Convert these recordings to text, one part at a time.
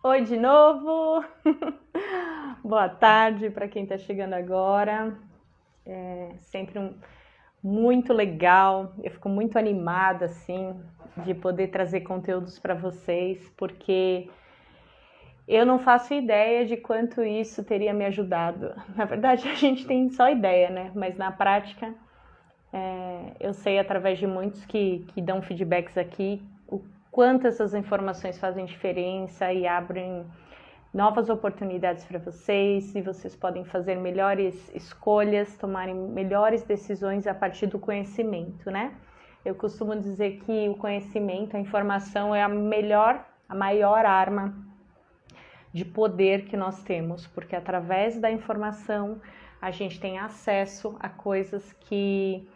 Oi de novo! Boa tarde para quem está chegando agora. É sempre muito legal, eu fico muito animada assim de poder trazer conteúdos para vocês, porque eu não faço ideia de quanto isso teria me ajudado. Na verdade, a gente tem só ideia, né? Mas na prática, eu sei através de muitos que dão feedbacks aqui o quanto essas informações fazem diferença e abrem novas oportunidades para vocês, e vocês podem fazer melhores escolhas, tomarem melhores decisões a partir do conhecimento, né? Eu costumo dizer que o conhecimento, a informação é a maior arma de poder que nós temos, porque através da informação a gente tem acesso a coisas que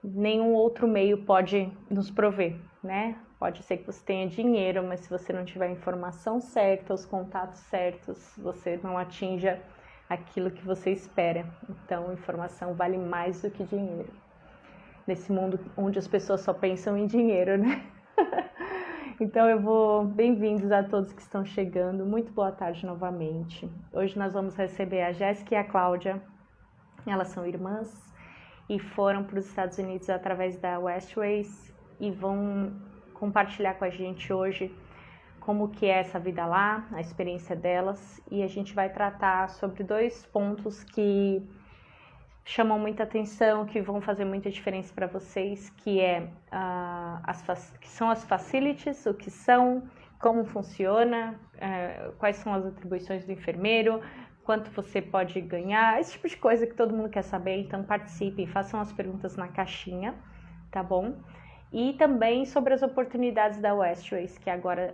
nenhum outro meio pode nos prover, né? Pode ser que você tenha dinheiro, mas se você não tiver a informação certa, os contatos certos, você não atinja aquilo que você espera. Então, informação vale mais do que dinheiro. Nesse mundo onde as pessoas só pensam em dinheiro, né? Então, bem-vindos a todos que estão chegando. Muito boa tarde novamente. Hoje nós vamos receber a Jéssica e a Cláudia. Elas são irmãs e foram para os Estados Unidos através da Westways e vão compartilhar com a gente hoje como que é essa vida lá, a experiência delas, e a gente vai tratar sobre dois pontos que chamam muita atenção, que vão fazer muita diferença para vocês, que que são as facilities, o que são, como funciona, quais são as atribuições do enfermeiro, quanto você pode ganhar, esse tipo de coisa que todo mundo quer saber. Então participem, façam as perguntas na caixinha, tá bom? E também sobre as oportunidades da Westways, que agora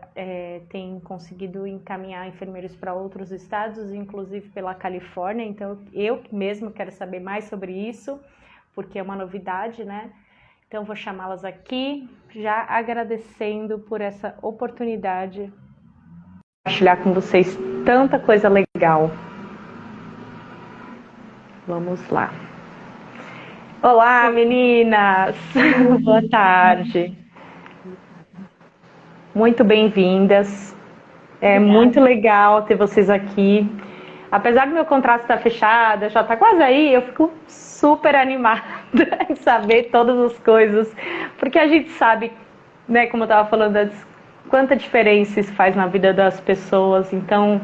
tem conseguido encaminhar enfermeiros para outros estados, inclusive pela Califórnia. Então eu mesmo quero saber mais sobre isso, porque é uma novidade, né? Então vou chamá-las aqui, já agradecendo por essa oportunidade de compartilhar com vocês tanta coisa legal. Vamos lá. Olá, meninas! Boa tarde. Muito bem-vindas. É muito legal ter vocês aqui. Apesar do meu contrato estar fechado, já está quase aí, eu fico super animada em saber todas as coisas, porque a gente sabe, né, como eu estava falando antes, quanta diferença isso faz na vida das pessoas. Então,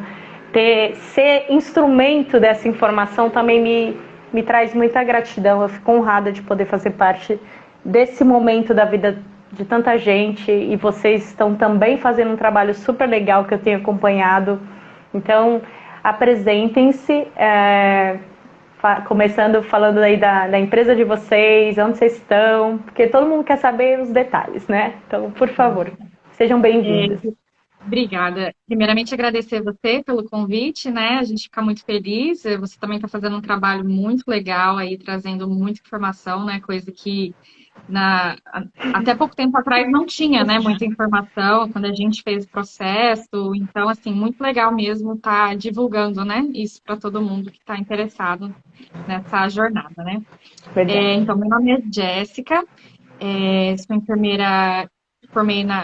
ser instrumento dessa informação também me traz muita gratidão. Eu fico honrada de poder fazer parte desse momento da vida de tanta gente, e vocês estão também fazendo um trabalho super legal que eu tenho acompanhado. Então, apresentem-se, começando falando aí da empresa de vocês, onde vocês estão, porque todo mundo quer saber os detalhes, né? Então, por favor, sejam bem-vindos. Obrigada. Primeiramente, agradecer você pelo convite, né? A gente fica muito feliz. Você também está fazendo um trabalho muito legal aí, trazendo muita informação, né? Coisa que até pouco tempo atrás não tinha, né? Muita informação quando a gente fez o processo. Então, assim, muito legal mesmo estar divulgando, né? Isso para todo mundo que está interessado nessa jornada, né? Então, meu nome é Jéssica, sou enfermeira.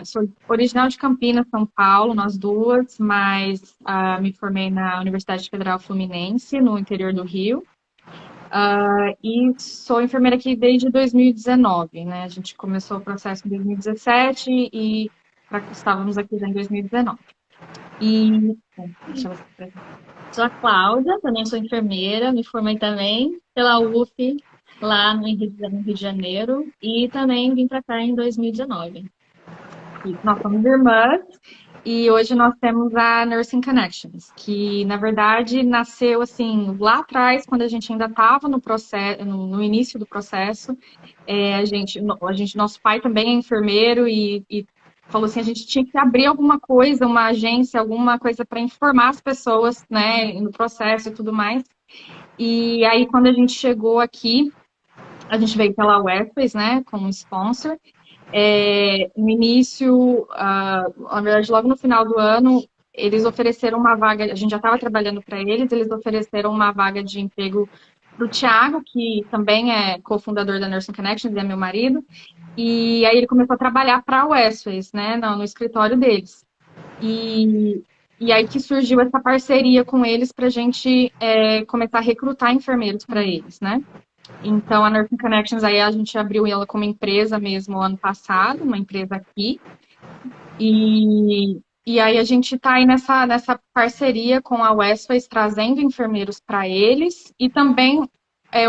Sou original de Campinas, São Paulo, nós duas, mas me formei na Universidade Federal Fluminense, no interior do Rio. E sou enfermeira aqui desde 2019, né? A gente começou o processo em 2017 e estávamos aqui já em 2019. Sou a Cláudia, também sou enfermeira, me formei também pela UF, lá no Rio de Janeiro, e também vim para cá em 2019. Nós somos irmãs e hoje nós temos a Nursing Connections, que na verdade nasceu assim lá atrás, quando a gente ainda estava no processo, no início do processo. Nosso pai também é enfermeiro e falou assim, a gente tinha que abrir alguma coisa, uma agência, alguma coisa para informar as pessoas, né, no processo e tudo mais. E aí quando a gente chegou aqui, a gente veio pela Westways, né, como sponsor. No início, na verdade, logo no final do ano, eles ofereceram uma vaga, a gente já estava trabalhando para eles ofereceram uma vaga de emprego para o Thiago, que também é cofundador da Nursing Connections, é meu marido, e aí ele começou a trabalhar para a Westways, né, no escritório deles. E E aí que surgiu essa parceria com eles para a gente começar a recrutar enfermeiros para eles, né? Então, a Nursing Connections, aí a gente abriu ela como empresa mesmo ano passado, uma empresa aqui. E aí a gente está aí nessa parceria com a Westways, trazendo enfermeiros para eles e também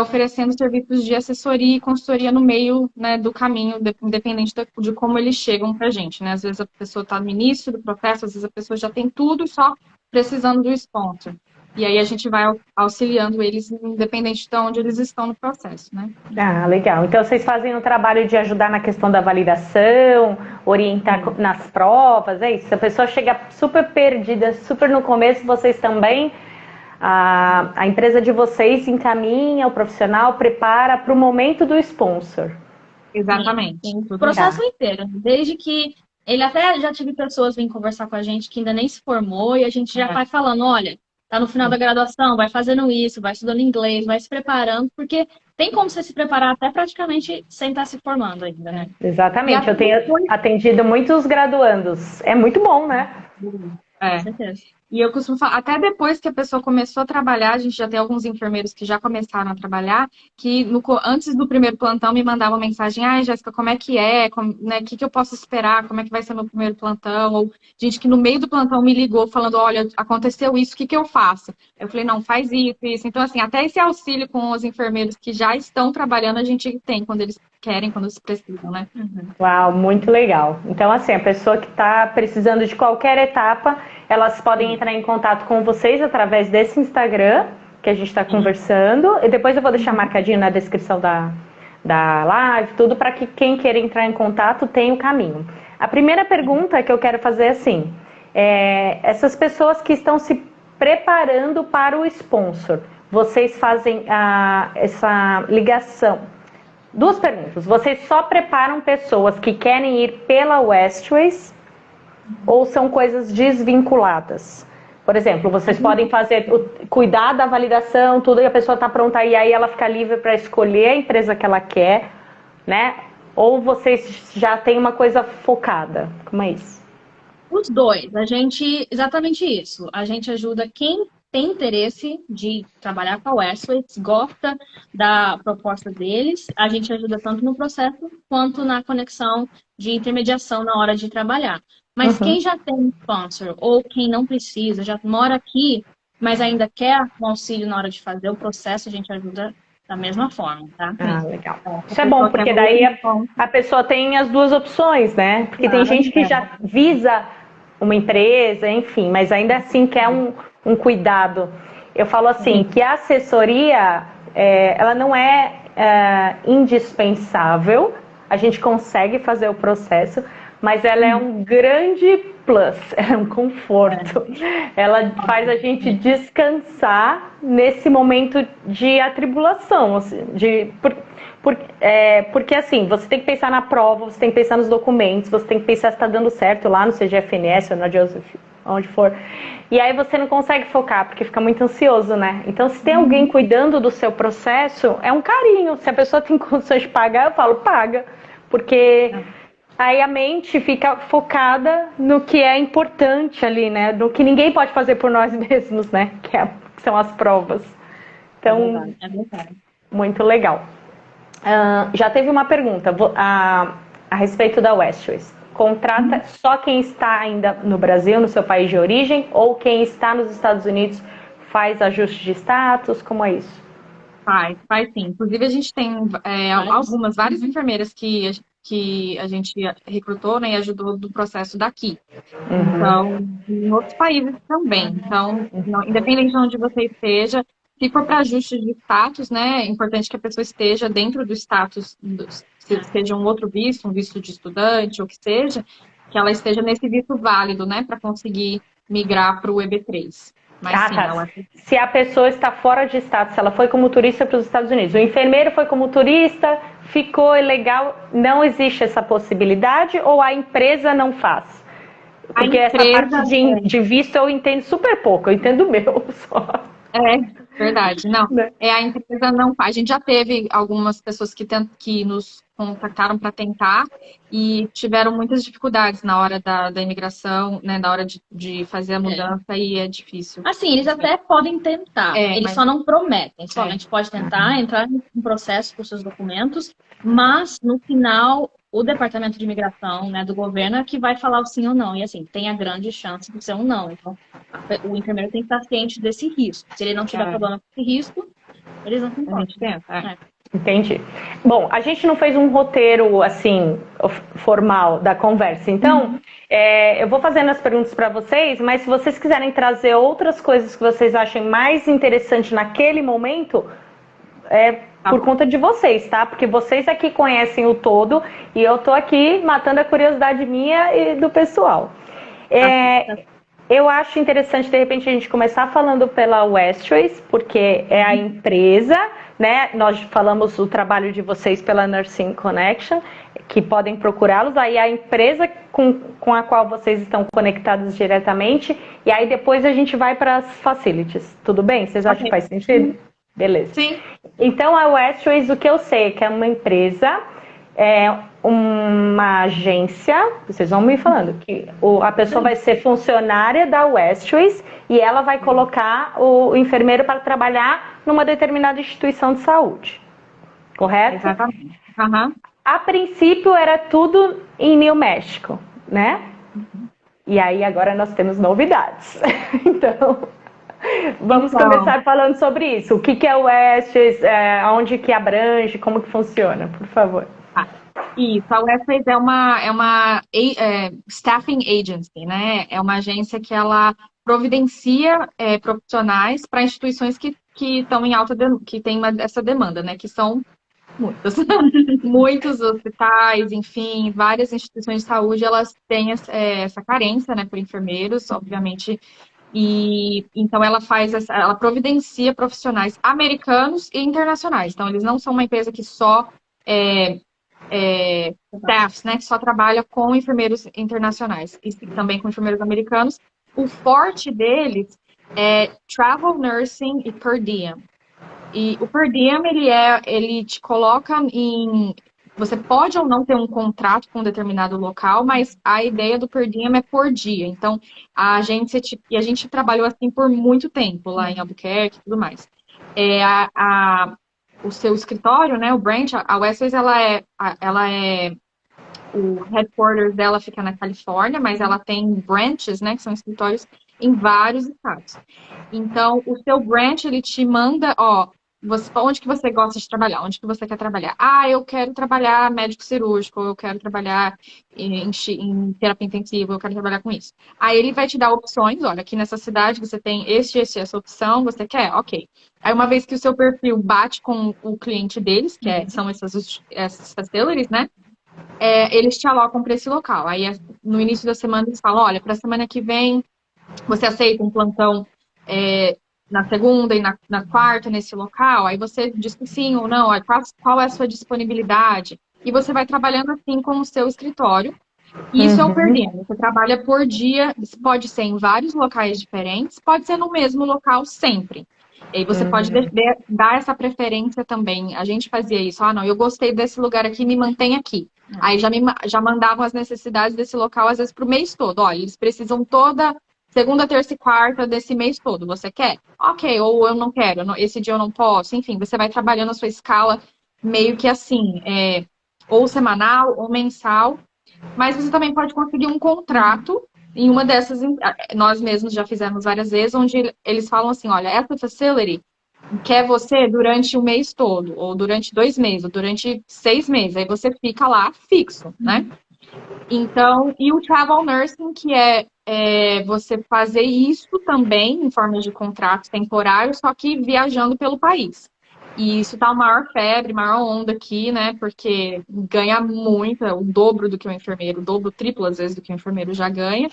oferecendo serviços de assessoria e consultoria no meio, né, do caminho, independente de como eles chegam para a gente, né? Às vezes a pessoa está no início do processo, às vezes a pessoa já tem tudo e só precisando do sponsor. E aí a gente vai auxiliando eles, independente de onde eles estão no processo, né? Ah, legal. Então vocês fazem o trabalho de ajudar na questão da validação, orientar nas provas, é isso? Se a pessoa chega super perdida, super no começo, vocês também, a empresa de vocês encaminha o profissional, prepara para o momento do sponsor. Exatamente. O processo inteiro. Desde que ele até já tive pessoas vindo conversar com a gente que ainda nem se formou e a gente já vai falando, olha, tá no final da graduação, vai fazendo isso, vai estudando inglês, vai se preparando, porque tem como você se preparar até praticamente sem estar se formando ainda, né? Exatamente, eu tenho atendido muitos graduandos. É muito bom, né? Com certeza. E eu costumo falar, até depois que a pessoa começou a trabalhar, a gente já tem alguns enfermeiros que já começaram a trabalhar, que antes do primeiro plantão me mandavam mensagem, ai, Jéssica, como é que é? Né, o que eu posso esperar? Como é que vai ser meu primeiro plantão? Ou gente que no meio do plantão me ligou falando, olha, aconteceu isso, o que eu faço? Eu falei, não, faz isso, isso. Então, assim, até esse auxílio com os enfermeiros que já estão trabalhando, a gente tem quando eles querem, quando eles precisam, né? Uau, muito legal. Então, assim, a pessoa que está precisando de qualquer etapa, elas podem entrar em contato com vocês através desse Instagram que a gente está conversando. E depois eu vou deixar marcadinho na descrição da live, tudo, para que quem queira entrar em contato tenha o caminho. A primeira pergunta que eu quero fazer é assim, essas pessoas que estão se preparando para o sponsor, vocês fazem essa ligação? Duas perguntas. Vocês só preparam pessoas que querem ir pela Westways ou são coisas desvinculadas? Por exemplo, vocês podem cuidar da validação, tudo, e a pessoa está pronta e aí ela fica livre para escolher a empresa que ela quer, né? Ou vocês já têm uma coisa focada? Como é isso? Os dois. Exatamente isso. A gente ajuda quem tem interesse de trabalhar com a Westways, gosta da proposta deles. A gente ajuda tanto no processo quanto na conexão de intermediação na hora de trabalhar. Mas quem já tem um sponsor ou quem não precisa, já mora aqui, mas ainda quer um auxílio na hora de fazer o processo, a gente ajuda da mesma forma, tá? Ah, legal. Isso é bom, porque daí a pessoa tem as duas opções, né? Porque tem gente que já visa uma empresa, enfim, mas ainda assim quer um cuidado. Eu falo assim, que a assessoria, ela não é indispensável, a gente consegue fazer o processo, mas ela é um grande plus, é um conforto. Ela faz a gente descansar nesse momento de atribulação, assim, porque assim, você tem que pensar na prova, você tem que pensar nos documentos, você tem que pensar se está dando certo lá no CGFNS ou na Joseph, onde for. E aí você não consegue focar, porque fica muito ansioso, né? Então, se tem alguém cuidando do seu processo, é um carinho. Se a pessoa tem condições de pagar, eu falo, paga. Porque aí a mente fica focada no que é importante ali, né? No que ninguém pode fazer por nós mesmos, né? Que são as provas. Então, É verdade. muito legal. Já teve uma pergunta a respeito da Westways. Contrata só quem está ainda no Brasil, no seu país de origem, ou quem está nos Estados Unidos faz ajuste de status? Como é isso? Faz sim. Inclusive, a gente tem várias enfermeiras que a gente recrutou, né, e ajudou do processo daqui. Então, em outros países também. Então, independente de onde você esteja, se for para ajuste de status, né, é importante que a pessoa esteja dentro do status, se seja um outro visto, um visto de estudante, ou que seja, que ela esteja nesse visto válido, né, para conseguir migrar para o EB3. Mas sim, tá. Se a pessoa está fora de status, ela foi como turista para os Estados Unidos, o enfermeiro foi como turista, ficou ilegal, não existe essa possibilidade ou a empresa não faz? Porque essa parte de visto eu entendo super pouco, eu entendo o meu só. Verdade. Não, a empresa não faz. A gente já teve algumas pessoas que contactaram para tentar e tiveram muitas dificuldades na hora da imigração, né, na hora de fazer a mudança e é difícil. Assim, eles até podem tentar, eles só não prometem. Só a gente pode tentar entrar em um processo com seus documentos, mas no final o departamento de imigração, né, do governo é que vai falar o sim ou não. E assim, tem a grande chance de ser um não. Então, o enfermeiro tem que estar ciente desse risco. Se ele não tiver problema com esse risco, eles não concordam. A gente tenta, Entendi. Bom, a gente não fez um roteiro, assim, formal da conversa. Então, eu vou fazendo as perguntas para vocês, mas se vocês quiserem trazer outras coisas que vocês achem mais interessante naquele momento, por conta de vocês, tá? Porque vocês aqui conhecem o todo e eu tô aqui matando a curiosidade minha e do pessoal. Eu acho interessante, de repente, a gente começar falando pela Westways, porque é a empresa, né? Nós falamos o trabalho de vocês pela Nursing Connection, que podem procurá-los. Aí a empresa com a qual vocês estão conectados diretamente. E aí depois a gente vai para as facilities. Tudo bem? Vocês acham que faz sentido? Beleza. Sim. Então a Westways, o que eu sei é que é uma empresa... uma agência, vocês vão me falando que a pessoa vai ser funcionária da Westways e ela vai colocar o enfermeiro para trabalhar numa determinada instituição de saúde, correto? Exatamente. A princípio era tudo em New México, né? E aí agora nós temos novidades. Então, vamos começar falando sobre isso. O que é o Westways, onde que abrange, como que funciona, por favor. Isso, a Westways é uma staffing agency, né? É uma agência que ela providencia profissionais para instituições que estão em alta, que tem essa demanda, né? Que são muitas, muitos hospitais, enfim, várias instituições de saúde, elas têm essa carência, né, por enfermeiros, obviamente. E então ela ela providencia profissionais americanos e internacionais. Então eles não são uma empresa que só staffs, né, que só trabalha com enfermeiros internacionais e também com enfermeiros americanos. O forte deles é travel nursing e per diem. E o per diem, ele te coloca em... Você pode ou não ter um contrato com um determinado local, mas a ideia do per diem é por dia. Então, a gente trabalhou assim por muito tempo lá em Albuquerque e tudo mais. O seu escritório, né, o branch, a Westways, o headquarters dela fica na Califórnia, mas ela tem branches, né, que são escritórios em vários estados. Então, o seu branch, ele te manda, onde que você gosta de trabalhar? Onde que você quer trabalhar? Eu quero trabalhar médico cirúrgico, eu quero trabalhar em terapia intensiva, eu quero trabalhar com isso. Aí ele vai te dar opções, olha, aqui nessa cidade você tem essa opção, você quer? Ok. Aí uma vez que o seu perfil bate com o cliente deles, que são essas facilities, né? Eles te alocam para esse local. Aí no início da semana eles falam, olha, para a semana que vem você aceita um plantão na segunda e na quarta nesse local, aí você diz que sim ou não, qual é a sua disponibilidade, e você vai trabalhando assim com o seu escritório, e isso é o per diem, você trabalha por dia, pode ser em vários locais diferentes, pode ser no mesmo local sempre, e aí você pode dar essa preferência também, a gente fazia isso, não, eu gostei desse lugar aqui, me mantém aqui, aí já mandavam as necessidades desse local, às vezes pro mês todo, olha, eles precisam toda segunda, terça e quarta desse mês todo, você quer? Ok, ou eu não quero, esse dia eu não posso. Enfim, você vai trabalhando a sua escala meio que assim, ou semanal ou mensal. Mas você também pode conseguir um contrato em uma dessas, nós mesmos já fizemos várias vezes, onde eles falam assim, olha, essa facility quer você durante o mês todo, ou durante 2 meses, ou durante 6 meses. Aí você fica lá fixo, né? Então, e o travel nursing, que é você fazer isso também em forma de contrato temporário, só que viajando pelo país. E isso tá uma maior febre, maior onda aqui, né? Porque ganha muito, o dobro do que o enfermeiro, o dobro, triplo às vezes do que o enfermeiro já ganha.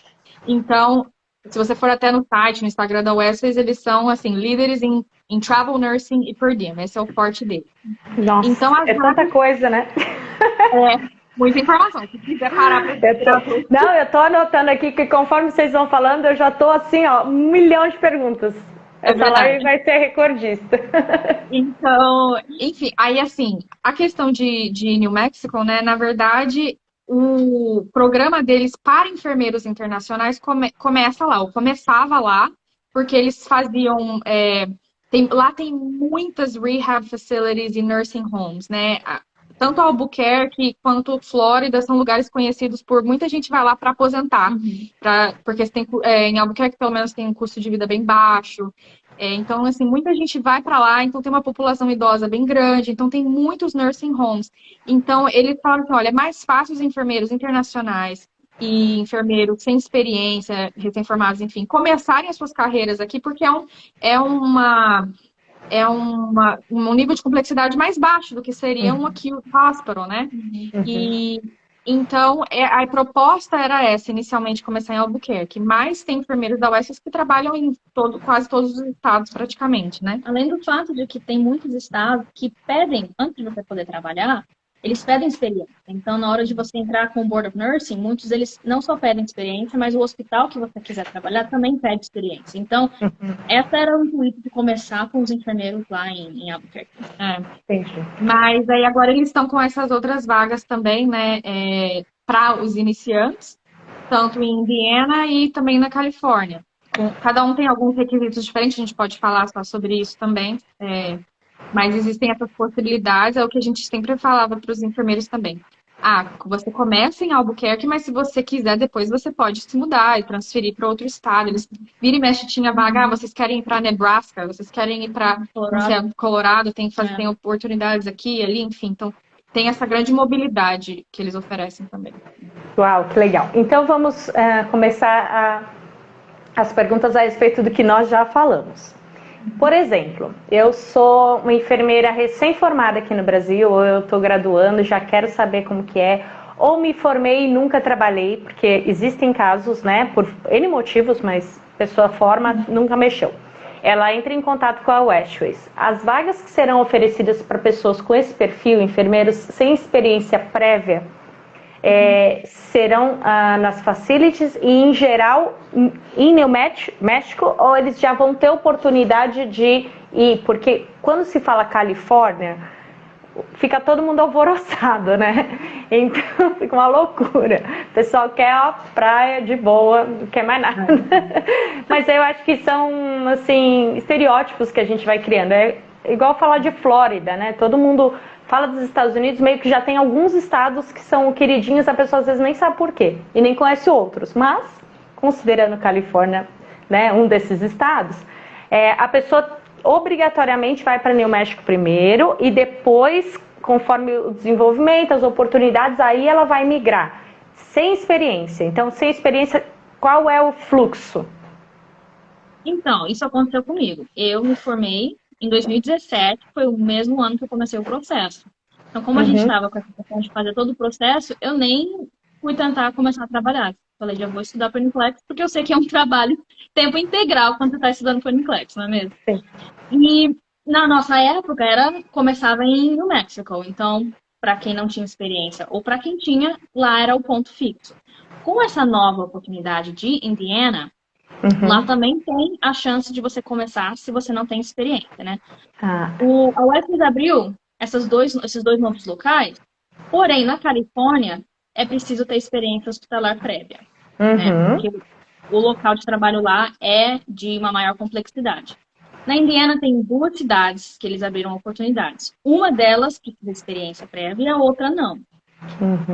Então, se você for até no site, no Instagram da Westways, eles são, assim, líderes em travel nursing e per diem. Esse é o forte dele. Nossa, então, tanta coisa, né? Muita informação. Se quiser parar para Não, eu tô anotando aqui que conforme vocês vão falando, eu já tô assim, 1 milhão de perguntas. É Essa live verdade. vai ser recordista. Então, enfim, aí assim, a questão de New Mexico, né, na verdade, o programa deles para enfermeiros internacionais começa lá, ou começava lá, porque eles faziam, lá tem muitas rehab facilities e nursing homes, né, tanto Albuquerque quanto Flórida são lugares conhecidos por muita gente vai lá para aposentar, porque você tem, em Albuquerque pelo menos tem um custo de vida bem baixo. Então, assim, muita gente vai para lá, então tem uma população idosa bem grande, então tem muitos nursing homes. Então, eles falam que, olha, é mais fácil os enfermeiros internacionais e enfermeiros sem experiência, recém-formados, enfim, começarem as suas carreiras aqui, porque é uma um nível de complexidade mais baixo do que seria um acute hospital, né? E então a proposta era essa, inicialmente começar em Albuquerque, mas tem enfermeiros da UESS que trabalham em quase todos os estados praticamente, né? Além do fato de que tem muitos estados que pedem, antes de você poder trabalhar, eles pedem experiência. Então, na hora de você entrar com o Board of Nursing, muitos deles não só pedem experiência, mas o hospital que você quiser trabalhar também pede experiência. Então, essa era o intuito de começar com os enfermeiros lá em Albuquerque. Entendi. Mas aí agora eles estão com essas outras vagas também, né, para os iniciantes, tanto em Indiana e também na Califórnia. Cada um tem alguns requisitos diferentes, a gente pode falar só sobre isso também. Mas existem essas possibilidades, é o que a gente sempre falava para os enfermeiros também. Você começa em Albuquerque, mas se você quiser, depois você pode se mudar e transferir para outro estado. Eles vira e mexe tinha vaga, vocês querem ir para Nebraska, vocês querem ir para Colorado, tem oportunidades aqui e ali, enfim. Então, tem essa grande mobilidade que eles oferecem também. Uau, que legal. Então, vamos começar as perguntas a respeito do que nós já falamos. Por exemplo, eu sou uma enfermeira recém-formada aqui no Brasil, ou eu estou graduando, já quero saber como que é, ou me formei e nunca trabalhei, porque existem casos, né, por N motivos, mas pessoa forma, nunca mexeu. Ela entra em contato com a Westways. As vagas que serão oferecidas para pessoas com esse perfil, enfermeiros sem experiência prévia, serão nas facilities e, em geral, em New México, ou eles já vão ter oportunidade de ir? Porque quando se fala Califórnia, fica todo mundo alvoroçado, né? Então, fica uma loucura. O pessoal quer a praia de boa, não quer mais nada. Mas eu acho que são, assim, estereótipos que a gente vai criando. É igual falar de Flórida, né? Todo mundo fala dos Estados Unidos, meio que já tem alguns estados que são queridinhos, a pessoa às vezes nem sabe por quê, e nem conhece outros. Mas, considerando Califórnia, né, um desses estados, a pessoa obrigatoriamente vai para New México primeiro, e depois, conforme o desenvolvimento, as oportunidades, aí ela vai migrar. Sem experiência. Então, sem experiência, qual é o fluxo? Então, isso aconteceu comigo. Eu me formei em 2017, foi o mesmo ano que eu comecei o processo. Então, como a gente estava com essa questão de fazer todo o processo, eu nem fui tentar começar a trabalhar. Falei, já vou estudar para o NCLEX, porque eu sei que é um trabalho tempo integral quando você está estudando para o NCLEX, não é mesmo? Sim. E na nossa época, começava em New Mexico. Então, para quem não tinha experiência ou para quem tinha, lá era o ponto fixo. Com essa nova oportunidade de Indiana, lá também tem a chance de você começar se você não tem experiência, né? A UFRGS abriu esses dois novos locais, porém, na Califórnia, é preciso ter experiência hospitalar prévia. Né? Porque o local de trabalho lá é de uma maior complexidade. Na Indiana tem 2 cidades que eles abriram oportunidades. Uma delas precisa de experiência prévia e a outra não.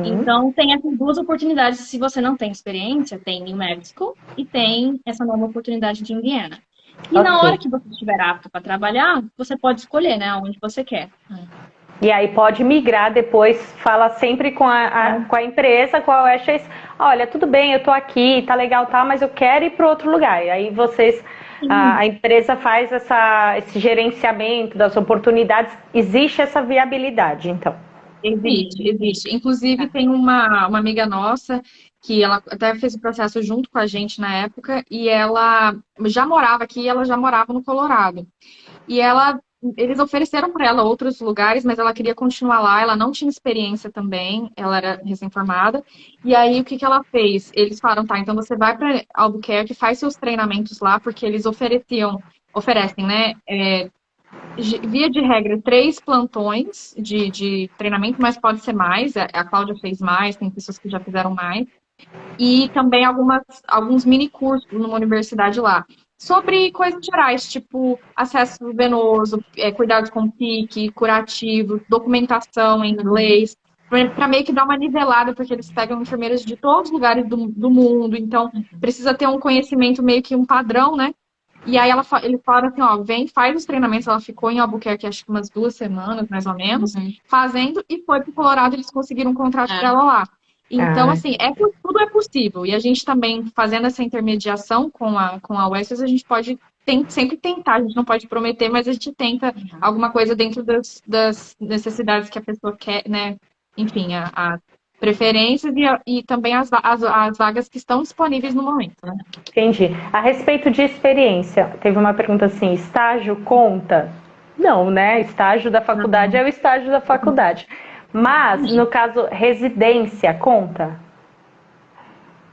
Então, tem essas 2 oportunidades. Se você não tem experiência, tem New Mexico e tem essa nova oportunidade de Indiana. E na hora que você estiver apto para trabalhar, você pode escolher, né, onde você quer. E aí pode migrar depois, fala sempre com a empresa, com a Westways, olha, tudo bem, eu tô aqui, tá legal, tá, mas eu quero ir para outro lugar. E aí vocês, a empresa faz esse gerenciamento das oportunidades, existe essa viabilidade, então? Existe. Inclusive, tem uma amiga nossa que ela até fez o processo junto com a gente na época, e ela já morava aqui, ela já morava no Colorado. E eles ofereceram para ela outros lugares, mas ela queria continuar lá, ela não tinha experiência também, ela era recém-formada. E aí, o que ela fez? Eles falaram, tá, então você vai para Albuquerque, faz seus treinamentos lá, porque eles ofereciam oferecem, né? Via de regra, 3 plantões de treinamento, mas pode ser mais. A Cláudia fez mais, tem pessoas que já fizeram mais. E também alguns mini cursos numa universidade lá. Sobre coisas gerais, tipo acesso venoso, cuidados com pique, curativo, documentação em inglês, para meio que dar uma nivelada, porque eles pegam enfermeiras de todos os lugares do mundo, então precisa ter um conhecimento meio que um padrão, né? E aí eles falaram assim, ó, vem, faz os treinamentos. Ela ficou em Albuquerque, acho que umas 2 semanas, mais ou menos, fazendo, e foi pro Colorado, eles conseguiram um contrato para ela lá. Então, assim, tudo é possível. E a gente também, fazendo essa intermediação com a Wesleys, a gente pode sempre tentar, a gente não pode prometer, mas a gente tenta alguma coisa dentro das necessidades que a pessoa quer, né? Enfim, as preferências e também as vagas que estão disponíveis no momento, né? Entendi. A respeito de experiência, teve uma pergunta assim, estágio conta? Não, né? Estágio da faculdade é o estágio da faculdade. Mas, no caso, residência conta?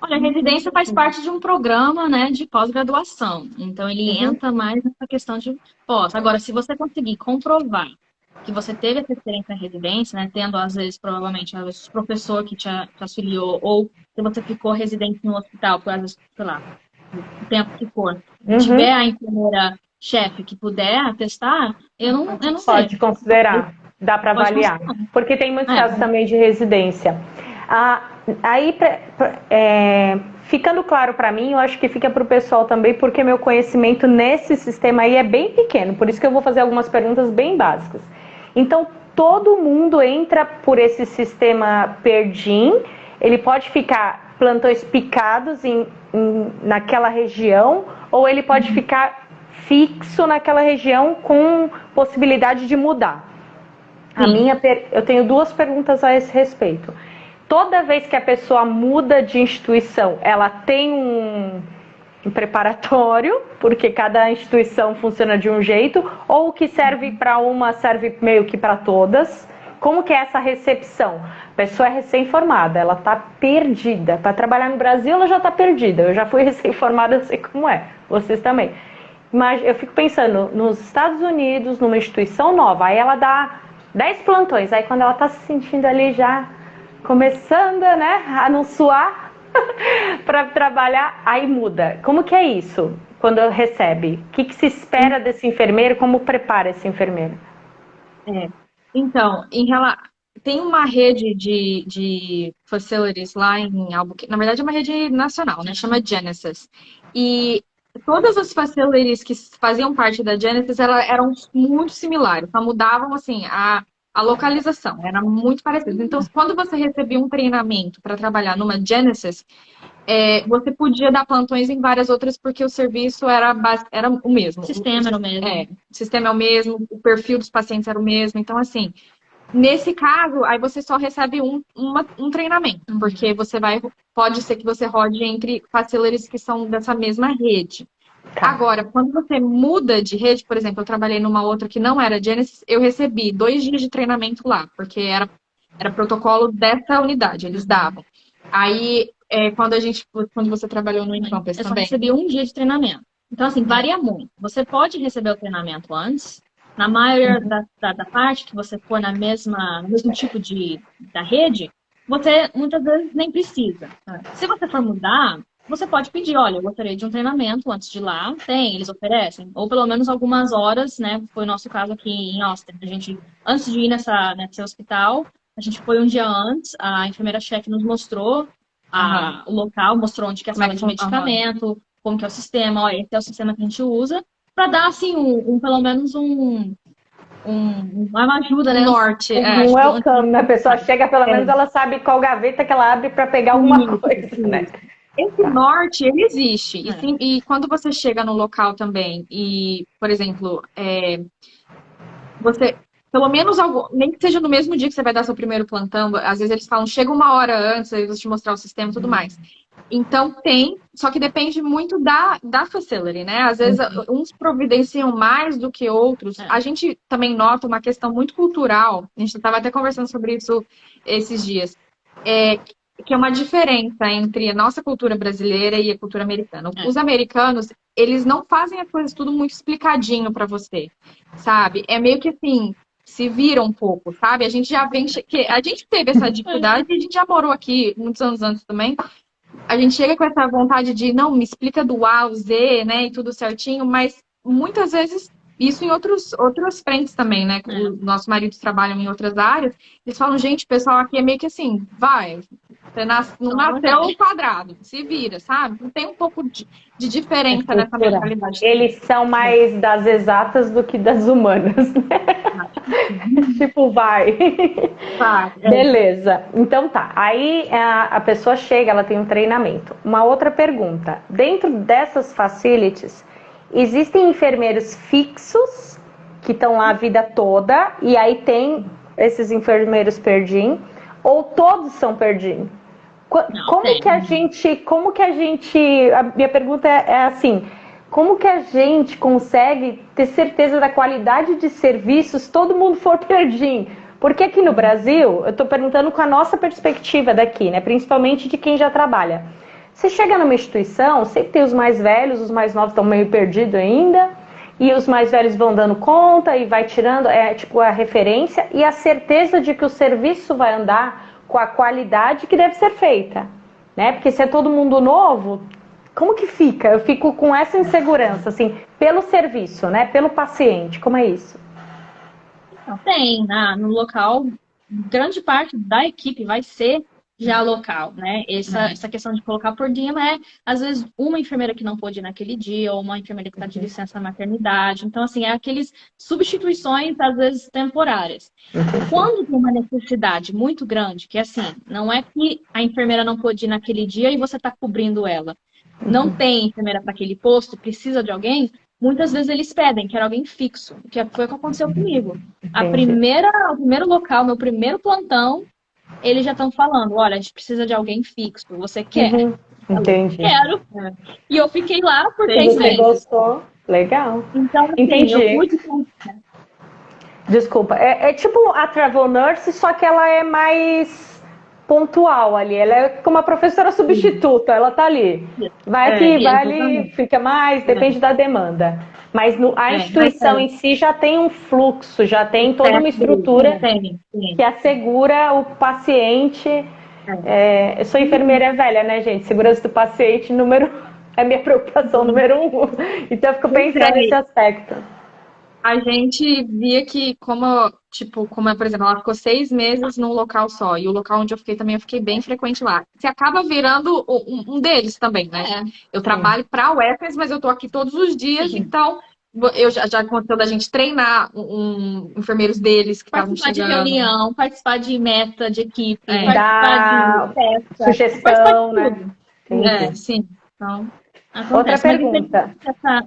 Olha, a residência faz parte de um programa, né, de pós-graduação. Então, ele entra mais nessa questão de pós. Agora, se você conseguir comprovar que você teve essa experiência na residência, né, tendo, às vezes, provavelmente, o professor que te auxiliou, ou se você ficou residente no hospital, por, às vezes, sei lá, o tempo que for, tiver a enfermeira-chefe que puder atestar, eu não sei. Pode considerar, dá para avaliar. Porque tem muitos casos também de residência. Aí, ficando claro para mim, eu acho que fica para o pessoal também, porque meu conhecimento nesse sistema aí é bem pequeno, por isso que eu vou fazer algumas perguntas bem básicas. Então, todo mundo entra por esse sistema PERDIM, ele pode ficar plantões picados naquela região, ou ele pode ficar fixo naquela região com possibilidade de mudar. Eu tenho 2 perguntas a esse respeito. Toda vez que a pessoa muda de instituição, ela tem um preparatório, porque cada instituição funciona de um jeito, ou o que serve para uma serve meio que para todas? Como que é essa recepção? A pessoa é recém-formada, ela está perdida. Para trabalhar no Brasil, ela já está perdida. Eu já fui recém-formada, eu sei como é. Vocês também. Mas eu fico pensando, nos Estados Unidos, numa instituição nova, aí ela dá 10 plantões. Aí quando ela está se sentindo ali já começando, né, a não suar para trabalhar, aí muda. Como que é isso quando recebe? O que se espera desse enfermeiro? Como prepara esse enfermeiro? Então, tem uma rede de facilities lá em Albuquerque. Na verdade, é uma rede nacional, né? Chama Genesis. E todas as facilities que faziam parte da Genesis, elas eram muito similares. Só mudavam, assim, a localização. Era muito parecido. Então, quando você recebia um treinamento para trabalhar numa Genesis, você podia dar plantões em várias outras, porque o serviço era o mesmo. O sistema era o mesmo. O sistema é o mesmo, o perfil dos pacientes era o mesmo. Então, assim, nesse caso, aí você só recebe um treinamento, porque pode ser que você rode entre facilities que são dessa mesma rede. Agora, quando você muda de rede, por exemplo, eu trabalhei numa outra que não era Genesis, eu recebi 2 dias de treinamento lá, porque era protocolo dessa unidade, eles davam. Aí, quando você trabalhou no Encompass também? Eu só recebi 1 dia de treinamento. Então, assim, varia muito. Você pode receber o treinamento antes, na maioria da parte que você for no mesmo tipo da rede, você muitas vezes nem precisa. Se você for mudar, você pode pedir, olha, eu gostaria de um treinamento antes de ir lá. Eles oferecem. Ou pelo menos algumas horas, né? Foi o nosso caso aqui em Austin. A gente, antes de ir nesse hospital, a gente foi um dia antes, a enfermeira-chefe nos mostrou o local, mostrou onde que é a sala de medicamento, como que é o sistema, olha, esse é o sistema que a gente usa, para dar, assim, pelo menos uma ajuda, né? Norte. Um welcome, né? A pessoa chega, pelo menos ela sabe qual gaveta que ela abre para pegar alguma coisa, né? Esse norte, ele existe. E quando você chega no local também, e, por exemplo, você, pelo menos, nem que seja no mesmo dia que você vai dar seu primeiro plantão, às vezes eles falam, chega 1 hora antes, aí vou te mostrar o sistema e tudo mais. Então só que depende muito da facility, né? Às vezes uns providenciam mais do que outros. A gente também nota uma questão muito cultural, a gente estava até conversando sobre isso esses dias, que é uma diferença entre a nossa cultura brasileira e a cultura americana. Os americanos, eles não fazem as coisas tudo muito explicadinho para você, sabe? É meio que assim, se vira um pouco, sabe? A gente já vem, a gente teve essa dificuldade, a gente já morou aqui muitos anos antes também. A gente chega com essa vontade de, não, me explica do A ao Z, né, e tudo certinho, mas muitas vezes, isso em outras frentes também, né, que os nossos maridos trabalham em outras áreas, eles falam, gente, o pessoal aqui é meio que assim, vai, você não nasceu quadrado, se vira, sabe? Não tem um pouco de diferença nessa mentalidade. Eles são mais das exatas do que das humanas, né? Tipo, vai. Beleza. Então tá. Aí a pessoa chega, ela tem um treinamento. Uma outra pergunta. Dentro dessas facilities, existem enfermeiros fixos que estão lá a vida toda e aí tem esses enfermeiros perdim ou todos são perdim? Como que a gente, a minha pergunta é assim, como que a gente consegue ter certeza da qualidade de serviços se todo mundo for perdim? Porque aqui no Brasil, eu estou perguntando com a nossa perspectiva daqui, né? Principalmente de quem já trabalha. Você chega numa instituição, sempre tem os mais velhos, os mais novos estão meio perdidos ainda, e os mais velhos vão dando conta e vai tirando, tipo a referência e a certeza de que o serviço vai andar com a qualidade que deve ser feita, né? Porque se é todo mundo novo, como que fica? Eu fico com essa insegurança, assim, pelo serviço, né? Pelo paciente, como é isso? Tem, no local, grande parte da equipe vai ser já local, né? Essa questão de colocar por dia é, às vezes, uma enfermeira que não pôde ir naquele dia, ou uma enfermeira que está de licença na maternidade. Então, assim, é aqueles substituições, às vezes, temporárias. Quando tem uma necessidade muito grande, que assim, não é que a enfermeira não pôde ir naquele dia e você está cobrindo ela. Não tem enfermeira para aquele posto, precisa de alguém, muitas vezes eles pedem, quero alguém fixo, que foi o que aconteceu comigo. O primeiro local, meu primeiro plantão, eles já estão falando, olha, a gente precisa de alguém fixo, você quer? Entendi. Quero. E eu fiquei lá por 6 meses. Você gostou? Legal. Então, assim, entendi. Eu pude... Desculpa, é tipo a travel nurse, só que ela é mais pontual ali, ela é como a professora substituta, ela tá ali. Vai aqui, vai ali, fica mais, depende da demanda. Mas a instituição em si já tem um fluxo, já tem toda uma estrutura que assegura o paciente. Eu sou enfermeira velha, né, gente? Segurança do paciente, é minha preocupação número 1. Então eu fico pensando nesse aspecto. A gente via que, como, por exemplo, ela ficou 6 meses num local só, e o local onde eu fiquei também, eu fiquei bem frequente lá. Você acaba virando um deles também, né? Eu trabalho para a UFES, mas eu tô aqui todos os dias, então já aconteceu da gente treinar enfermeiros deles que estavam chegando. Participar de reunião, participar de meta de equipe, dar festa, sugestão, né? Sim. Então... Outra pergunta.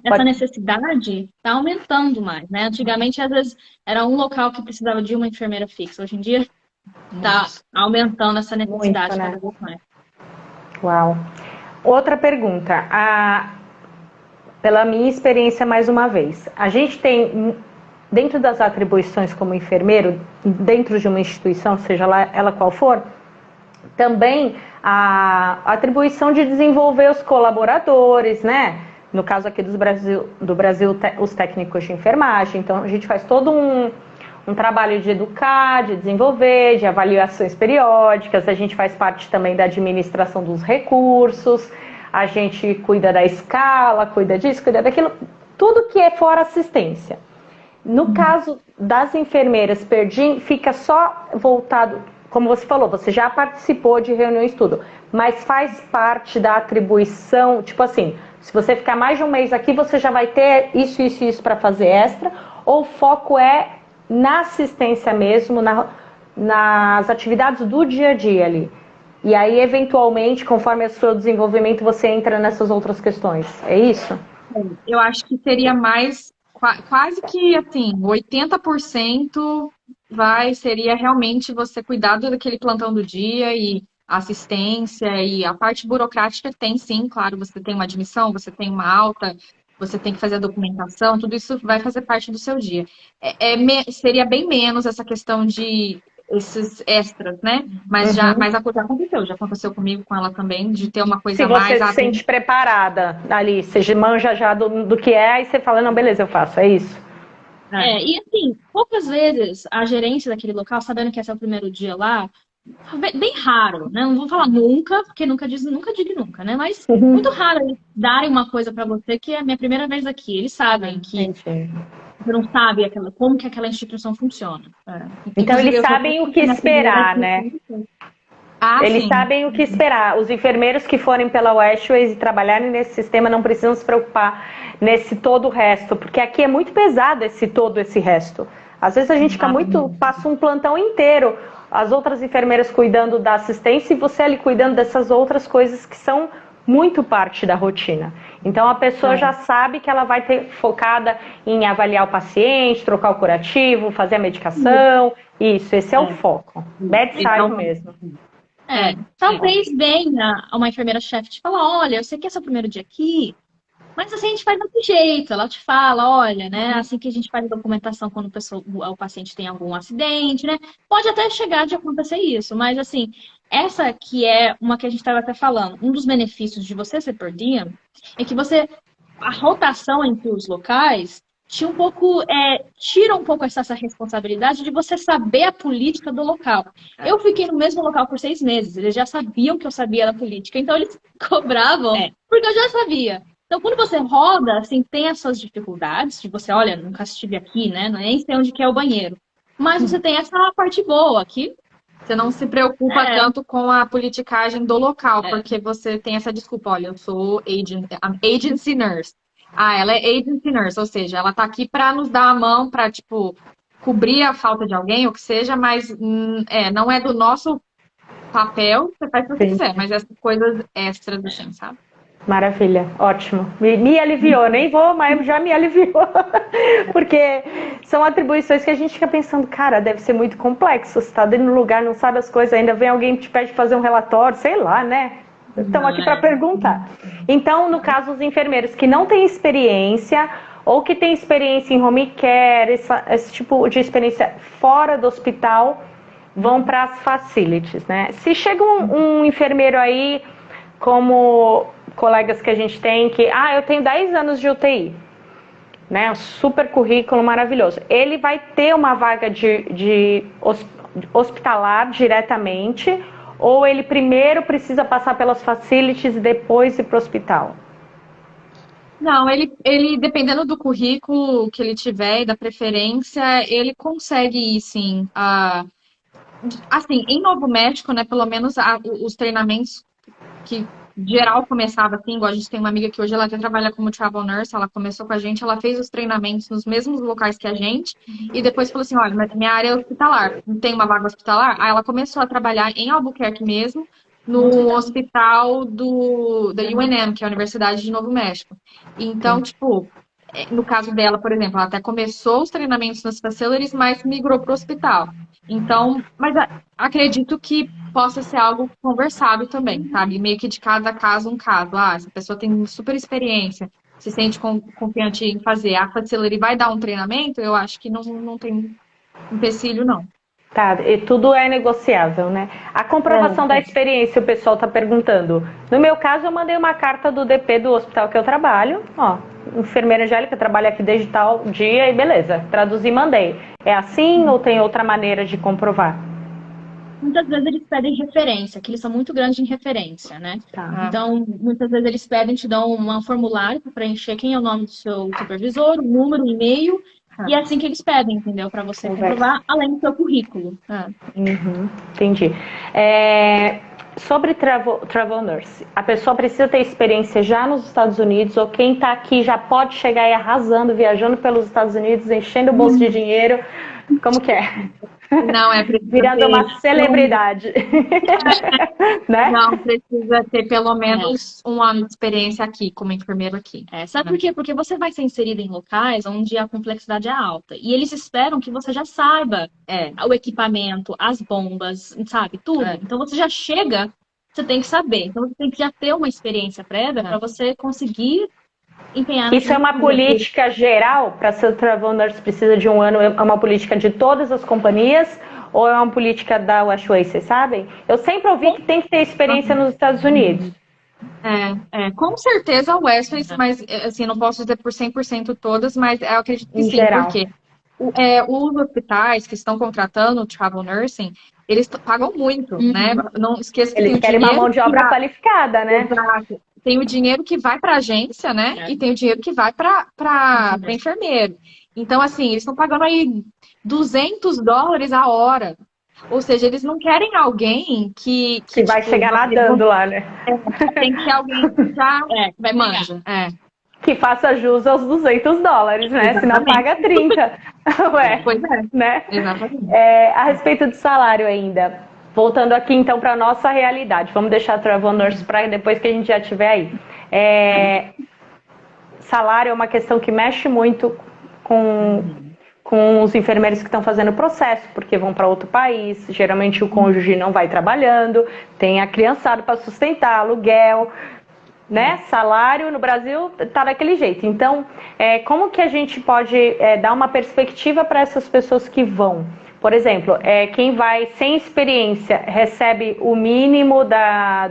Essa necessidade está aumentando mais, né? Antigamente, às vezes, era um local que precisava de uma enfermeira fixa. Hoje em dia, está aumentando essa necessidade cada vez mais. Uau. Outra pergunta. Pela minha experiência, mais uma vez, a gente tem, dentro das atribuições como enfermeiro, dentro de uma instituição, seja ela qual for, também a atribuição de desenvolver os colaboradores, né? No caso aqui do Brasil, os técnicos de enfermagem. Então, a gente faz todo um trabalho de educar, de desenvolver, de avaliações periódicas. A gente faz parte também da administração dos recursos. A gente cuida da escala, cuida disso, cuida daquilo. Tudo que é fora assistência. No caso das enfermeiras perdim, fica só voltado... Como você falou, você já participou de reuniões tudo, mas faz parte da atribuição, tipo assim, se você ficar mais de um mês aqui, você já vai ter isso para fazer extra, ou o foco é na assistência mesmo, nas atividades do dia a dia ali. E aí, eventualmente, conforme o seu desenvolvimento, você entra nessas outras questões. É isso? Eu acho que seria mais, quase que assim, 80%... seria realmente você cuidar daquele plantão do dia e assistência e a parte burocrática tem sim, claro, você tem uma admissão, você tem uma alta, você tem que fazer a documentação, tudo isso vai fazer parte do seu dia. Seria bem menos essa questão de esses extras, né? Mas mas já aconteceu comigo, com ela também, de ter uma Se coisa a você mais. se sente preparada ali, você manja já do que é, aí você fala, não, beleza, eu faço, é isso. E assim, poucas vezes a gerência daquele local, sabendo que esse é o primeiro dia lá, bem raro, né? Não vou falar nunca, porque nunca diga nunca, né? Mas muito raro eles darem uma coisa pra você que é a minha primeira vez aqui. Eles sabem que Entendi. você não sabe como que aquela instituição funciona. Então Inclusive, eles eu sou sabem o que minha primeira esperar, né? Eles Sim. sabem o que esperar. Os enfermeiros que forem pela Westways e trabalharem nesse sistema não precisam se preocupar nesse todo o resto, porque aqui é muito pesado esse resto. Às vezes a gente passa um plantão inteiro, as outras enfermeiras cuidando da assistência e você ali cuidando dessas outras coisas que são muito parte da rotina. Então a pessoa já sabe que ela vai ter focada em avaliar o paciente, trocar o curativo, fazer a medicação. Isso, esse é o foco. Bedside mesmo. Talvez venha uma enfermeira-chefe te falar, olha, eu sei que é seu primeiro dia aqui, mas assim a gente faz desse jeito. Ela te fala, olha, né? Assim que a gente faz a documentação quando o paciente tem algum acidente, né? Pode até chegar de acontecer isso, mas assim, essa que é uma que a gente estava até falando, um dos benefícios de você ser per diem é que a rotação entre os locais tira um pouco essa responsabilidade de você saber a política do local. Eu fiquei no mesmo local por 6 meses, eles já sabiam que eu sabia da política, então eles cobravam porque eu já sabia. Então, quando você roda, assim, tem as suas dificuldades, de você, olha, nunca estive aqui, né? Nem sei onde que é o banheiro. Mas você tem essa parte boa aqui. Você não se preocupa tanto com a politicagem do local, porque você tem essa desculpa, olha, eu sou agency nurse. Ela é agency nurse, ou seja, ela tá aqui para nos dar a mão, para, tipo, cobrir a falta de alguém, o que seja, mas não é do nosso papel, você faz o que quiser, mas essas coisas extras, assim, sabe? Maravilha, ótimo. Me aliviou, nem vou, mas já me aliviou. Porque são atribuições que a gente fica pensando, cara, deve ser muito complexo. Você tá dentro do lugar, não sabe as coisas, ainda vem alguém que te pede fazer um relatório, sei lá, né? Estamos aqui para perguntar. Então, no caso, os enfermeiros que não têm experiência ou que têm experiência em home care, esse tipo de experiência fora do hospital, vão para as facilities, né? Se chega um enfermeiro aí, como colegas que a gente tem, que, eu tenho 10 anos de UTI, né? Um super currículo maravilhoso. Ele vai ter uma vaga de hospitalar diretamente, ou ele primeiro precisa passar pelas facilities e depois ir para o hospital? Não, ele, dependendo do currículo que ele tiver e da preferência, ele consegue ir, sim. Assim, em Novo México, né, pelo menos os treinamentos que geral começava assim, igual a gente tem uma amiga que hoje ela até trabalha como travel nurse, ela começou com a gente, ela fez os treinamentos nos mesmos locais que a gente, e depois falou assim, olha, mas minha área é hospitalar, não tem uma vaga hospitalar? Aí ela começou a trabalhar em Albuquerque mesmo, no hospital da UNM, que é a Universidade de Novo México. Então, tipo, no caso dela, por exemplo, ela até começou os treinamentos nas facilities, mas migrou para o hospital. Então, mas acredito que possa ser algo conversado também, sabe? Meio que de cada caso um caso. Essa pessoa tem super experiência, se sente confiante em fazer. A facility vai dar um treinamento, eu acho que não tem empecilho, não. Tá, e tudo é negociável, né? A comprovação da experiência, o pessoal está perguntando. No meu caso, eu mandei uma carta do DP do hospital que eu trabalho. Enfermeira Angélica, trabalha aqui desde tal dia e beleza, traduzi e mandei. É assim ou tem outra maneira de comprovar? Muitas vezes eles pedem referência, que eles são muito grandes em referência, né? Então, muitas vezes eles pedem, te dão um formulário para preencher quem é o nome do seu supervisor, o número, o e-mail, e é assim que eles pedem, entendeu? Para você comprovar, além do seu currículo. Entendi. Sobre travel nurse, a pessoa precisa ter experiência já nos Estados Unidos, ou quem está aqui já pode chegar aí arrasando, viajando pelos Estados Unidos, enchendo o bolso de dinheiro. Como que é? Não, virando uma celebridade. Né? Não, precisa ter pelo menos um ano de experiência aqui, como enfermeiro aqui. Sabe por quê? Porque você vai ser inserida em locais onde a complexidade é alta. E eles esperam que você já saiba o equipamento, as bombas, sabe? Tudo. Então você já chega, você tem que saber. Então você tem que já ter uma experiência prévia para você conseguir empenhar. Isso é uma política geral? Para ser travel nurse precisa de um ano? É uma política de todas as companhias? ou é uma política da Westway, vocês sabem? Eu sempre ouvi que tem que ter experiência nos Estados Unidos. Com certeza a Wesley, mas assim, não posso dizer por 100% todas, mas eu acredito que Em sim, geral. porque os hospitais que estão contratando o travel nursing, eles pagam muito, né? Não esqueça que tem Eles o querem uma dinheiro mão de obra qualificada, né? Exato. Tem o dinheiro que vai para a agência, né? E tem o dinheiro que vai para enfermeiro. Então, assim, eles estão pagando aí $200 a hora. Ou seja, eles não querem alguém que vai tipo, chegar nadando lá, né? tem que ser alguém que já vai manja. Que faça jus aos $200, né? Exatamente. Senão paga 30. Ué, Pois é, né? exatamente. A respeito do salário ainda, voltando aqui então para nossa realidade, vamos deixar a Travel Nurse para depois que a gente já estiver aí. Salário é uma questão que mexe muito com os enfermeiros que estão fazendo o processo, porque vão para outro país, geralmente o cônjuge não vai trabalhando, tem a criançada para sustentar, aluguel, né? Salário no Brasil tá daquele jeito. Então, como que a gente pode dar uma perspectiva para essas pessoas que vão? Por exemplo, quem vai sem experiência recebe o mínimo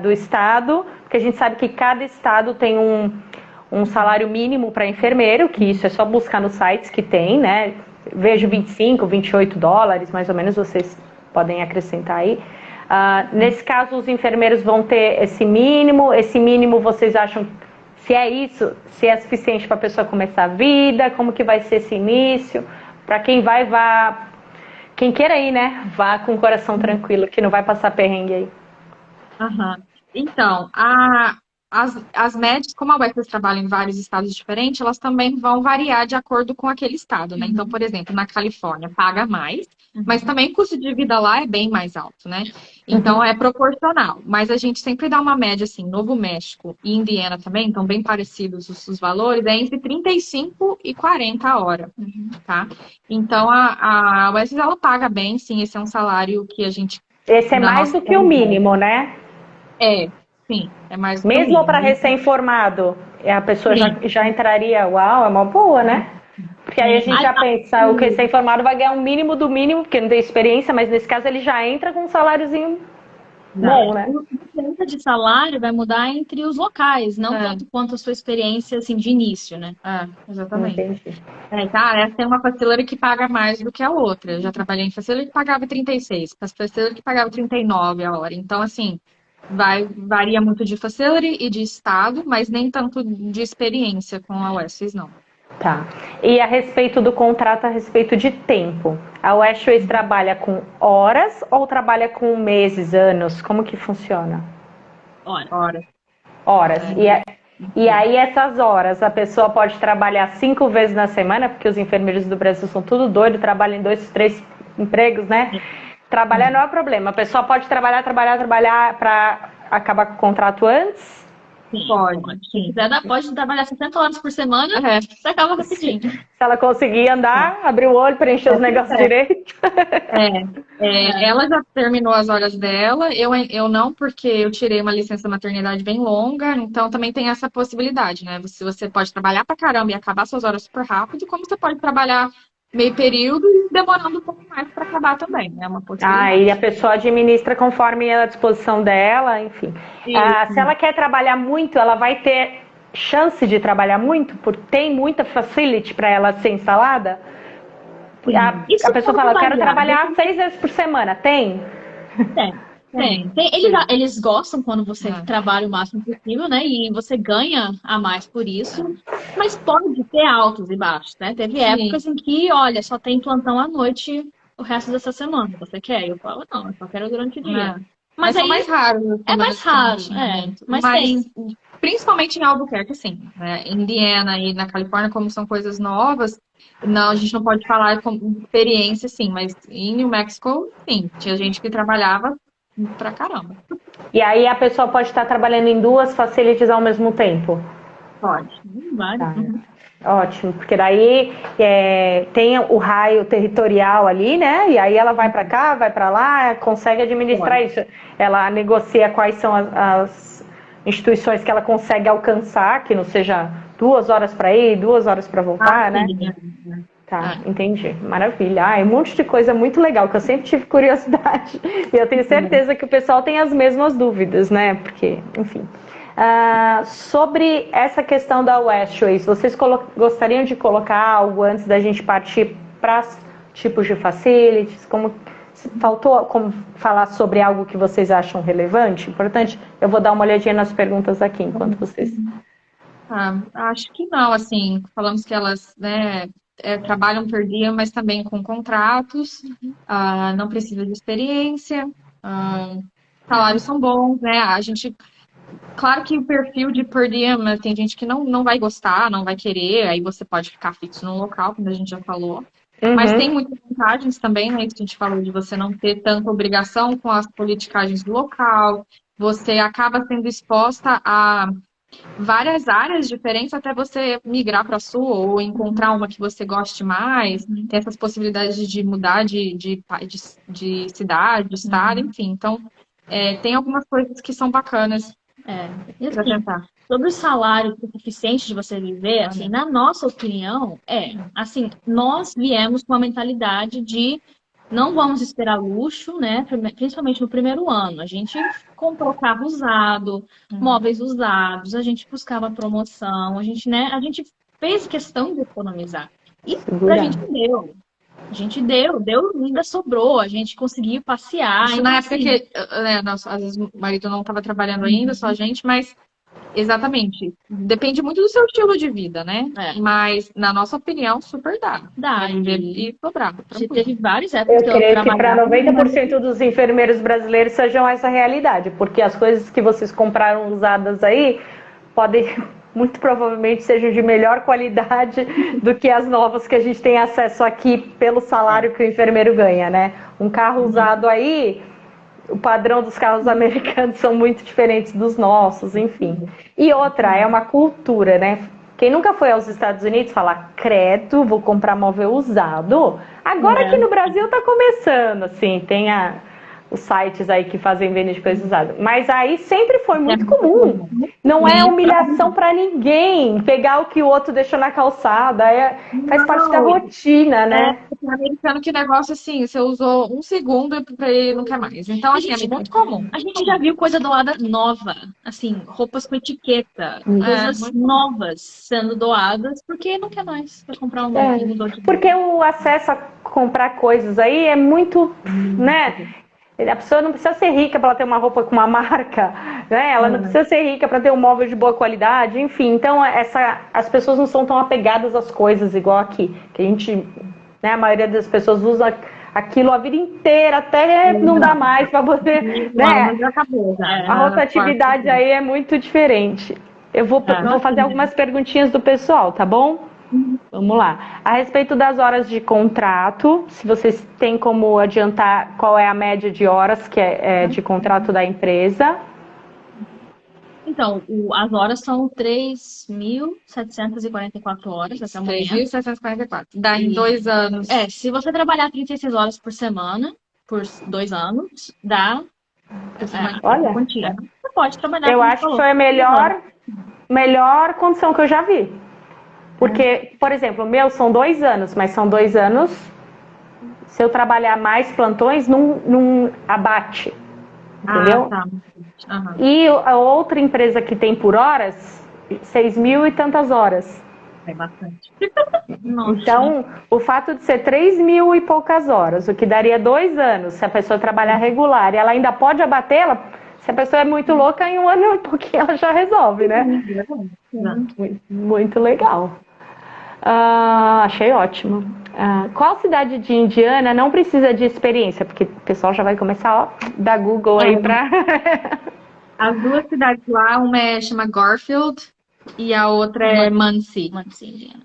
do estado, porque a gente sabe que cada estado tem um salário mínimo para enfermeiro, que isso é só buscar nos sites que tem, né? Vejo $25, $28, mais ou menos, vocês podem acrescentar aí. Nesse caso, os enfermeiros vão ter esse mínimo vocês acham, se é isso, se é suficiente para a pessoa começar a vida, como que vai ser esse início? Para quem vá, quem queira ir, né? Vá com o coração tranquilo, que não vai passar perrengue aí. Então, as médias, como a UFRGS trabalha em vários estados diferentes, elas também vão variar de acordo com aquele estado, né? Então, por exemplo, na Califórnia paga mais, mas também o custo de vida lá é bem mais alto, né? Então, é proporcional. Mas a gente sempre dá uma média, assim, Novo México e Indiana também, então bem parecidos os valores, é entre 35 e 40 a hora, tá? Então, a UFRGS, ela paga bem, sim, esse é um salário que a gente... Esse é mais do que o mínimo, né? Sim, é mais do mesmo que para recém-formado, a pessoa já entraria, uau, é uma boa, né? Porque aí a gente já pensa, o recém-formado vai ganhar um mínimo do mínimo, porque não tem experiência, mas nesse caso ele já entra com um saláriozinho bom, né? A diferença de salário vai mudar entre os locais, não tanto quanto a sua experiência assim, de início, né? Exatamente. Entendi. Essa é uma facility que paga mais do que a outra. Eu já trabalhei em facility que pagava 36, facility que pagava 39 a hora. Então, assim, varia muito de facility e de estado, mas nem tanto de experiência com a Westways, não. Tá. E a respeito do contrato, a respeito de tempo, a Westways trabalha com horas ou trabalha com meses, anos? Como que funciona? Horas. E aí essas horas, a pessoa pode trabalhar 5 vezes na semana, porque os enfermeiros do Brasil são tudo doido, trabalham em 2, 3 empregos, né? Trabalhar não é problema. A pessoa pode trabalhar para acabar com o contrato antes? Pode. Se quiser, pode trabalhar 60 horas por semana, você acaba rapidinho. Se ela conseguir andar, abrir o olho, preencher os negócios direito. Ela já terminou as horas dela, eu não, porque eu tirei uma licença maternidade bem longa, então também tem essa possibilidade, né? Você pode trabalhar pra caramba e acabar suas horas super rápido, como você pode trabalhar meio período e demorando um pouco mais para acabar também, né? Uma possibilidade. E a pessoa administra conforme a disposição dela, enfim. Se ela quer trabalhar muito, ela vai ter chance de trabalhar muito, porque tem muita facility para ela ser instalada. A pessoa fala, eu quero trabalhar 6 vezes por semana. Tem? Tem. Eles gostam quando você trabalha o máximo possível, né? E você ganha a mais por isso. Mas pode ter altos e baixos, né? Teve épocas em que, olha, só tem plantão à noite o resto dessa semana. Você quer? Eu falo, não, eu só quero durante o dia. Mas é mais raro. É mais raro, Mas tem. Principalmente em Albuquerque, sim. Né? Em Indiana e na Califórnia, como são coisas novas, não, a gente não pode falar com experiência, sim. Mas em New Mexico, sim. Tinha gente que trabalhava pra caramba. E aí a pessoa pode estar trabalhando em 2 facilities ao mesmo tempo? Pode. Vai. Ótimo, porque daí tem o raio territorial ali, né? E aí ela vai para cá, vai para lá, consegue administrar isso. Ela negocia quais são as instituições que ela consegue alcançar, que não seja 2 horas para ir, 2 horas para voltar, né? Tá, entendi. Maravilha. Ah, é um monte de coisa muito legal que eu sempre tive curiosidade. E eu tenho certeza que o pessoal tem as mesmas dúvidas, né? Porque, enfim. Sobre essa questão da Westways, vocês gostariam de colocar algo antes da gente partir para tipos de facilities? Faltou falar sobre algo que vocês acham relevante, importante? Eu vou dar uma olhadinha nas perguntas aqui enquanto vocês... Acho que não, assim, falamos que elas, né, trabalham por dia, mas também com contratos, não precisa de experiência, salários são bons, né, claro que o perfil de per diem, tem gente que não vai gostar, não vai querer, aí você pode ficar fixo no local, como a gente já falou. Mas tem muitas vantagens também, né? Que a gente falou de você não ter tanta obrigação com as politicagens do local. Você acaba sendo exposta a várias áreas diferentes até você migrar para a sua ou encontrar uma que você goste mais. Tem essas possibilidades de mudar de cidade, de estado, enfim. Então, tem algumas coisas que são bacanas para tentar. Sobre o salário suficiente de você viver, assim, na nossa opinião, assim, nós viemos com a mentalidade de não vamos esperar luxo, né? Principalmente no primeiro ano. A gente comprou carro usado, móveis usados, a gente buscava promoção, a gente fez questão de economizar. E pra gente deu. A gente deu, ainda sobrou, a gente conseguiu passear. Isso na época que, às vezes o marido não estava trabalhando ainda, só a gente, mas exatamente. Depende muito do seu estilo de vida, né? Mas, na nossa opinião, super dá. Dá. E sobrar. Teve várias épocas eu creio que para 90% dos enfermeiros brasileiros sejam essa realidade, porque as coisas que vocês compraram usadas aí podem... muito provavelmente sejam de melhor qualidade do que as novas que a gente tem acesso aqui pelo salário que o enfermeiro ganha, né? Um carro usado aí, o padrão dos carros americanos são muito diferentes dos nossos, enfim. E outra, é uma cultura, né? Quem nunca foi aos Estados Unidos fala, credo, vou comprar móvel usado. Agora aqui no Brasil tá começando, assim, tem os sites aí que fazem venda de coisas usadas. Mas aí sempre foi muito comum. Não é humilhação para ninguém pegar o que o outro deixou na calçada. Faz parte da rotina, né? O americano, que negócio assim, você usou um segundo para ele não quer mais. Então, assim, é muito comum. A gente já viu coisa doada nova. Assim, roupas com etiqueta. Coisas novas sendo doadas porque não quer mais. Vai comprar porque o acesso a comprar coisas aí é muito, né? A pessoa não precisa ser rica para ter uma roupa com uma marca, né? Ela não precisa ser rica para ter um móvel de boa qualidade, enfim. Então, as pessoas não são tão apegadas às coisas igual aqui. Que a gente, né, a maioria das pessoas usa aquilo a vida inteira, até não dá mais para poder, né? A rotatividade aí é muito diferente. Eu vou fazer algumas perguntinhas do pessoal, tá bom? Vamos lá. A respeito das horas de contrato, se vocês têm como adiantar qual é a média de horas que é de contrato da empresa? Então, as horas são 3.744 horas até amanhã. 3.744. Dá em 2 anos. Se você trabalhar 36 horas por semana, por 2 anos, dá olha, quantia. Você pode trabalhar. Eu acho que foi a melhor condição que eu já vi. Porque, por exemplo, o meu são 2 anos, mas são 2 anos, se eu trabalhar mais plantões, não abate, entendeu? Tá. E a outra empresa que tem por horas, 6.000 e tantas horas. É bastante. Então, o fato de ser 3.000 e poucas horas, o que daria 2 anos, se a pessoa trabalhar regular, e ela ainda pode abater, se a pessoa é muito louca, em 1 ano e pouquinho ela já resolve, né? Muito legal. Achei ótimo. Qual cidade de Indiana não precisa de experiência? Porque o pessoal já vai começar da Google aí para... As 2 cidades lá, uma chama Garfield e a outra é Muncie.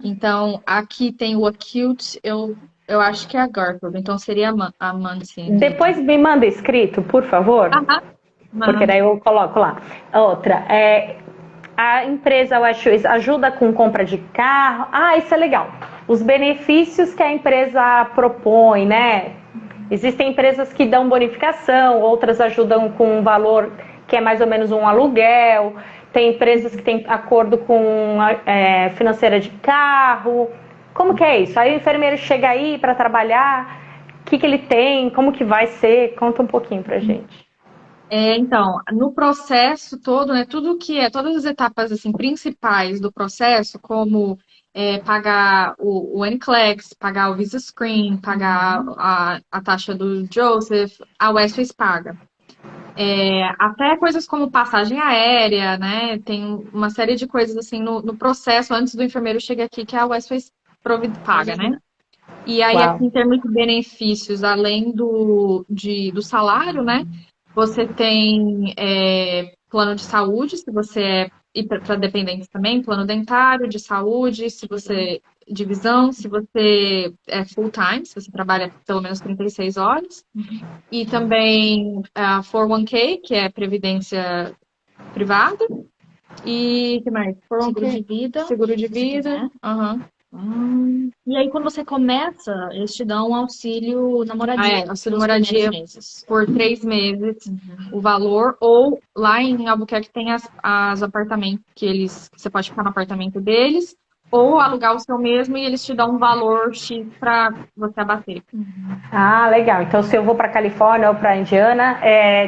Então, aqui tem o Acute, eu acho que é a Garfield, então seria a Muncie. Depois me manda escrito, por favor. Porque daí eu coloco lá. Outra, a empresa Westways ajuda com compra de carro. Isso é legal. Os benefícios que a empresa propõe, né? Existem empresas que dão bonificação, outras ajudam com um valor que é mais ou menos um aluguel. Tem empresas que têm acordo com financeira de carro. Como que é isso? Aí o enfermeiro chega aí para trabalhar, o que ele tem, como que vai ser? Conta um pouquinho pra gente. Então, no processo todo, né, todas as etapas assim, principais do processo, como pagar o NCLEX, pagar o Visa Screen, pagar a taxa do Joseph, a Westways paga. Até coisas como passagem aérea, né? Tem uma série de coisas assim no processo antes do enfermeiro chegar aqui que a Westways paga, né? E aí, Uau. aqui, em termos de benefícios, além do salário, né? Você tem plano de saúde, se você e para dependentes também, plano dentário, de saúde, se você de visão, se você é full time, se você trabalha pelo menos 36 horas. E também a 401k, que é previdência privada. E o que mais? Seguro de vida. Seguro de se vida. quiser. Aham. E aí, quando você começa, eles te dão um auxílio na moradia. Auxílio pelos moradia primeiros meses. por 3 meses, o valor, ou lá em Albuquerque tem as apartamentos que você pode ficar no apartamento deles, ou alugar o seu mesmo e eles te dão um valor X para você abater. Ah, legal. Então, se eu vou para Califórnia ou para Indiana,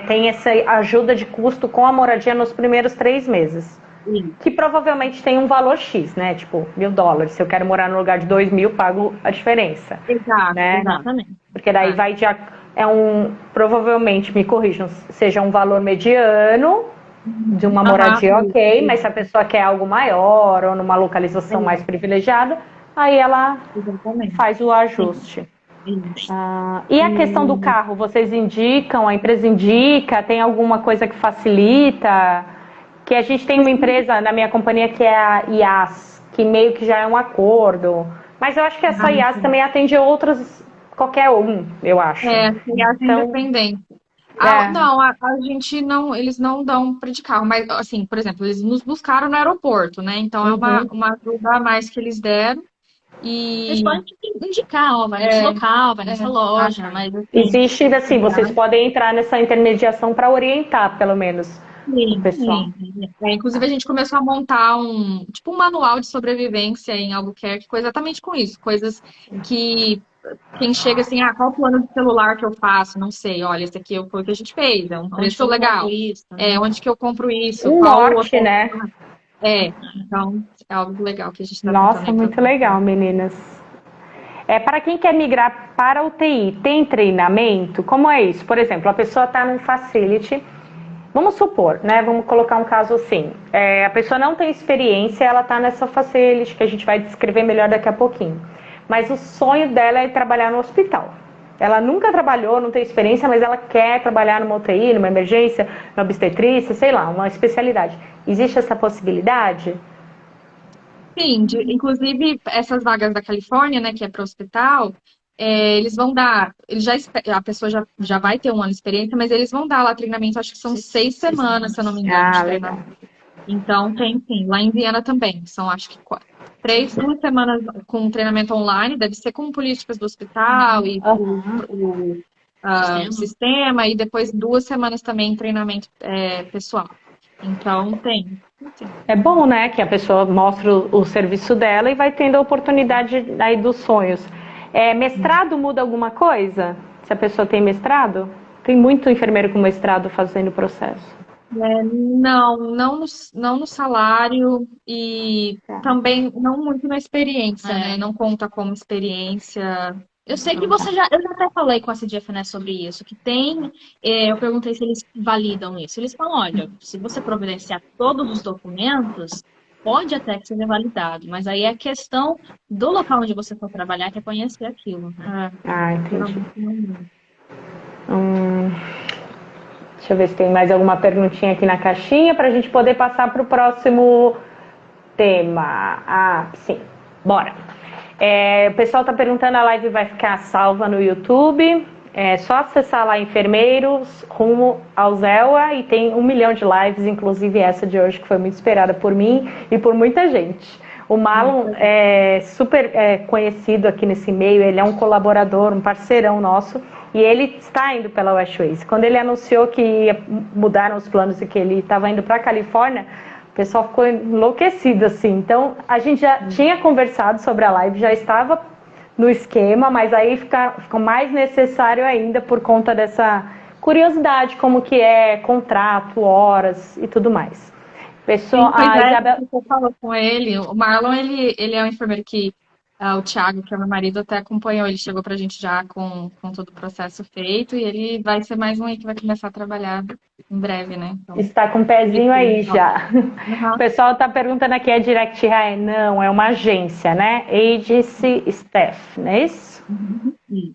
tem essa ajuda de custo com a moradia nos primeiros 3 meses. Sim. Que provavelmente tem um valor X, né? Tipo, $1.000. Se eu quero morar no lugar de 2.000, pago a diferença. Exato, Né? Exatamente. Porque daí vai de... provavelmente, me corrijam, seja um valor mediano de uma moradia ok, mas se a pessoa quer algo maior ou numa localização mais privilegiada, aí ela faz o ajuste. E a questão do carro, vocês indicam, a empresa indica, tem alguma coisa que facilita? Que a gente tem uma empresa na minha companhia que é a IAS, que meio que já é um acordo. Mas eu acho que essa IAS também atende outras, qualquer um, eu acho. IAS Então, independente. Não, a gente não, eles não dão de carro, mas assim, por exemplo, eles nos buscaram no aeroporto, né? Então é uma ajuda a mais que eles deram. Eles podem indicar, ó, vai nesse local, vai nessa loja, mas assim, existe assim, vocês podem entrar nessa intermediação para orientar, pelo menos, o pessoal. Inclusive, a gente começou a montar um manual de sobrevivência em Albuquerque, exatamente com isso. Coisas que quem chega assim, qual o plano de celular que eu faço? Não sei, olha, esse aqui foi o que a gente fez, é um preço legal. Onde que eu compro isso? Norte, né? Então é algo legal que a gente está Nossa, muito legal, meninas. Para quem quer migrar para a UTI, tem treinamento? Como é isso? Por exemplo, a pessoa está num facility, vamos supor, né? Vamos colocar um caso assim. A pessoa não tem experiência, ela está nessa facility, que a gente vai descrever melhor daqui a pouquinho. Mas o sonho dela é trabalhar no hospital. Ela nunca trabalhou, não tem experiência, mas ela quer trabalhar numa UTI, numa emergência, na obstetrícia, sei lá, uma especialidade. Existe essa possibilidade? Sim, inclusive essas vagas da Califórnia, né, que é para o hospital, eles vão dar, a pessoa já vai ter um ano de experiência, mas eles vão dar lá treinamento, acho que são 6 semanas, se eu não me engano, de treinamento. Então tem, sim, lá em Viena também, são acho que 2 semanas com treinamento online, deve ser com políticas do hospital e o sistema, e depois 2 semanas também em treinamento pessoal. Então tem. É bom, né, que a pessoa mostre o serviço dela e vai tendo a oportunidade aí dos sonhos. Mestrado muda alguma coisa? Se a pessoa tem mestrado? Tem muito enfermeiro com mestrado fazendo o processo. Não no salário e também não muito na experiência, né? Não conta como experiência. Eu sei que eu já até falei com a CGFNS sobre isso, que tem, eu perguntei se eles validam isso. Eles falam, olha, se você providenciar todos os documentos, pode até que seja validado, mas aí é questão do local onde você for trabalhar, que é conhecer aquilo. Entendi. Deixa eu ver se tem mais alguma perguntinha aqui na caixinha para a gente poder passar para o próximo tema. Sim, bora. O pessoal está perguntando, a live vai ficar salva no YouTube. É só acessar lá Enfermeiros, rumo ao Zelwa, e tem 1 milhão de lives, inclusive essa de hoje, que foi muito esperada por mim e por muita gente. O Marlon é super conhecido aqui nesse meio, ele é um colaborador, um parceirão nosso, e ele está indo pela Westways. Quando ele anunciou que mudaram os planos e que ele estava indo para a Califórnia, O pessoal ficou enlouquecido, assim. Então, a gente já tinha conversado sobre a live, já estava no esquema, mas aí ficou mais necessário ainda por conta dessa curiosidade, como que é contrato, horas e tudo mais. Pessoal, a Isabel... Você falou com ele, o Marlon, ele é um enfermeiro que o Thiago, que é meu marido, até acompanhou, ele chegou pra gente já com todo o processo feito e ele vai ser mais um aí que vai começar a trabalhar em breve, né? Então, está com o pezinho aí já. Uhum. O pessoal tá perguntando aqui, é Direct Hire? Não, é uma agência, né? Agency Staff, não é isso? Uhum.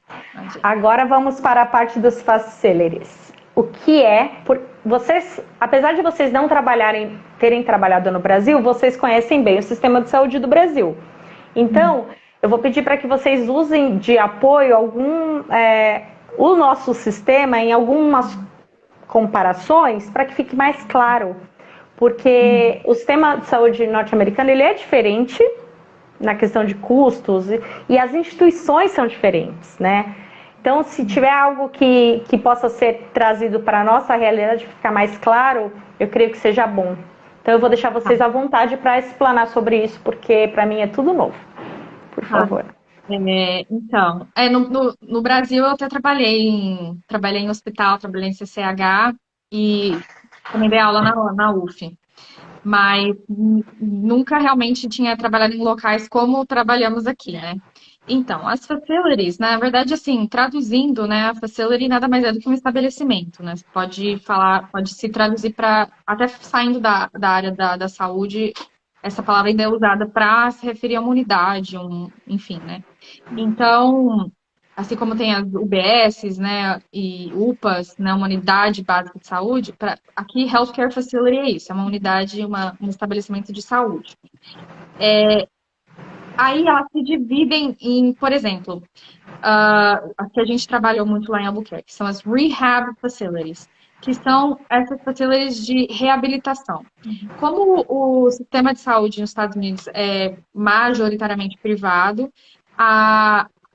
Agora vamos para a parte dos facilities. O que é, vocês, apesar de vocês não terem trabalhado no Brasil, vocês conhecem bem o sistema de saúde do Brasil. Então, eu vou pedir para que vocês usem de apoio o nosso sistema em algumas comparações para que fique mais claro. Porque o sistema de saúde norte-americano ele é diferente na questão de custos e as instituições são diferentes, né? Então, se tiver algo que possa ser trazido para a nossa realidade ficar mais claro, eu creio que seja bom. Então, eu vou deixar vocês à vontade para explanar sobre isso, porque para mim é tudo novo. Por favor. Então, no Brasil eu até trabalhei em hospital, trabalhei em CCH e também dei aula na UF. Mas nunca realmente tinha trabalhado em locais como trabalhamos aqui, né? Então, as facilities, na verdade, assim, traduzindo, né, a facility nada mais é do que um estabelecimento, né? Você pode se traduzir para, até saindo da área da saúde, essa palavra ainda é usada para se referir a uma unidade, enfim, né? Então, assim como tem as UBSs, né, e UPAs, né, uma unidade básica de saúde, aqui Healthcare Facility é isso, é uma unidade, um estabelecimento de saúde. Aí elas se dividem em, por exemplo, as que a gente trabalhou muito lá em Albuquerque, são as Rehab Facilities, que são essas facilities de reabilitação. Como o sistema de saúde nos Estados Unidos é majoritariamente privado,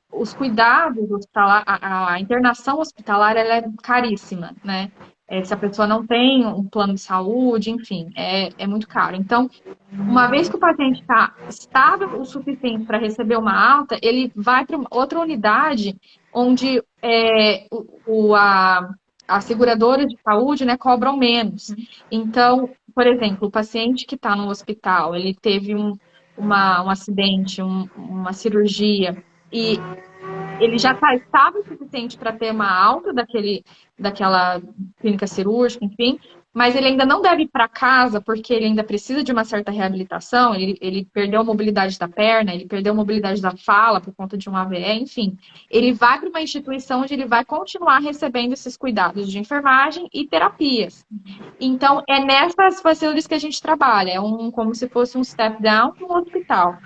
os cuidados hospitalar, a internação hospitalar, ela é caríssima, né? Se a pessoa não tem um plano de saúde, enfim, é muito caro. Então, uma vez que o paciente está estável o suficiente para receber uma alta, ele vai para outra unidade onde as seguradoras de saúde, né, cobram menos. Então, por exemplo, o paciente que está no hospital, ele teve um acidente, uma cirurgia, e ele já está estável o suficiente para ter uma alta daquela clínica cirúrgica, enfim, mas ele ainda não deve ir para casa porque ele ainda precisa de uma certa reabilitação, ele perdeu a mobilidade da perna, ele perdeu a mobilidade da fala por conta de um AVE, enfim. Ele vai para uma instituição onde ele vai continuar recebendo esses cuidados de enfermagem e terapias. Então, é nessas facilities que a gente trabalha, como se fosse um step down no hospital.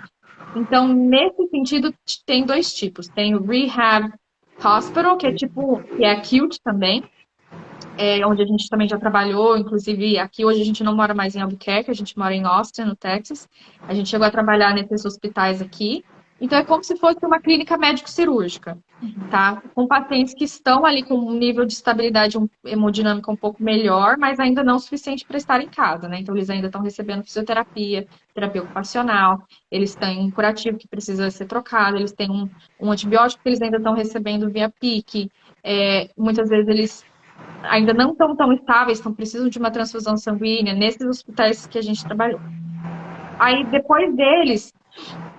Então, nesse sentido, tem dois tipos. Tem o Rehab Hospital, que é acute também, onde a gente também já trabalhou, inclusive aqui hoje a gente não mora mais em Albuquerque, a gente mora em Austin, no Texas. A gente chegou a trabalhar nesses hospitais aqui. Então, é como se fosse uma clínica médico-cirúrgica, tá? Com pacientes que estão ali com um nível de estabilidade hemodinâmica um pouco melhor, mas ainda não suficiente para estar em casa, né? Então, eles ainda estão recebendo fisioterapia, terapia ocupacional, eles têm um curativo que precisa ser trocado, eles têm um antibiótico que eles ainda estão recebendo via PIC. Muitas vezes eles ainda não estão tão estáveis, então precisam de uma transfusão sanguínea nesses hospitais que a gente trabalhou. Aí, depois deles,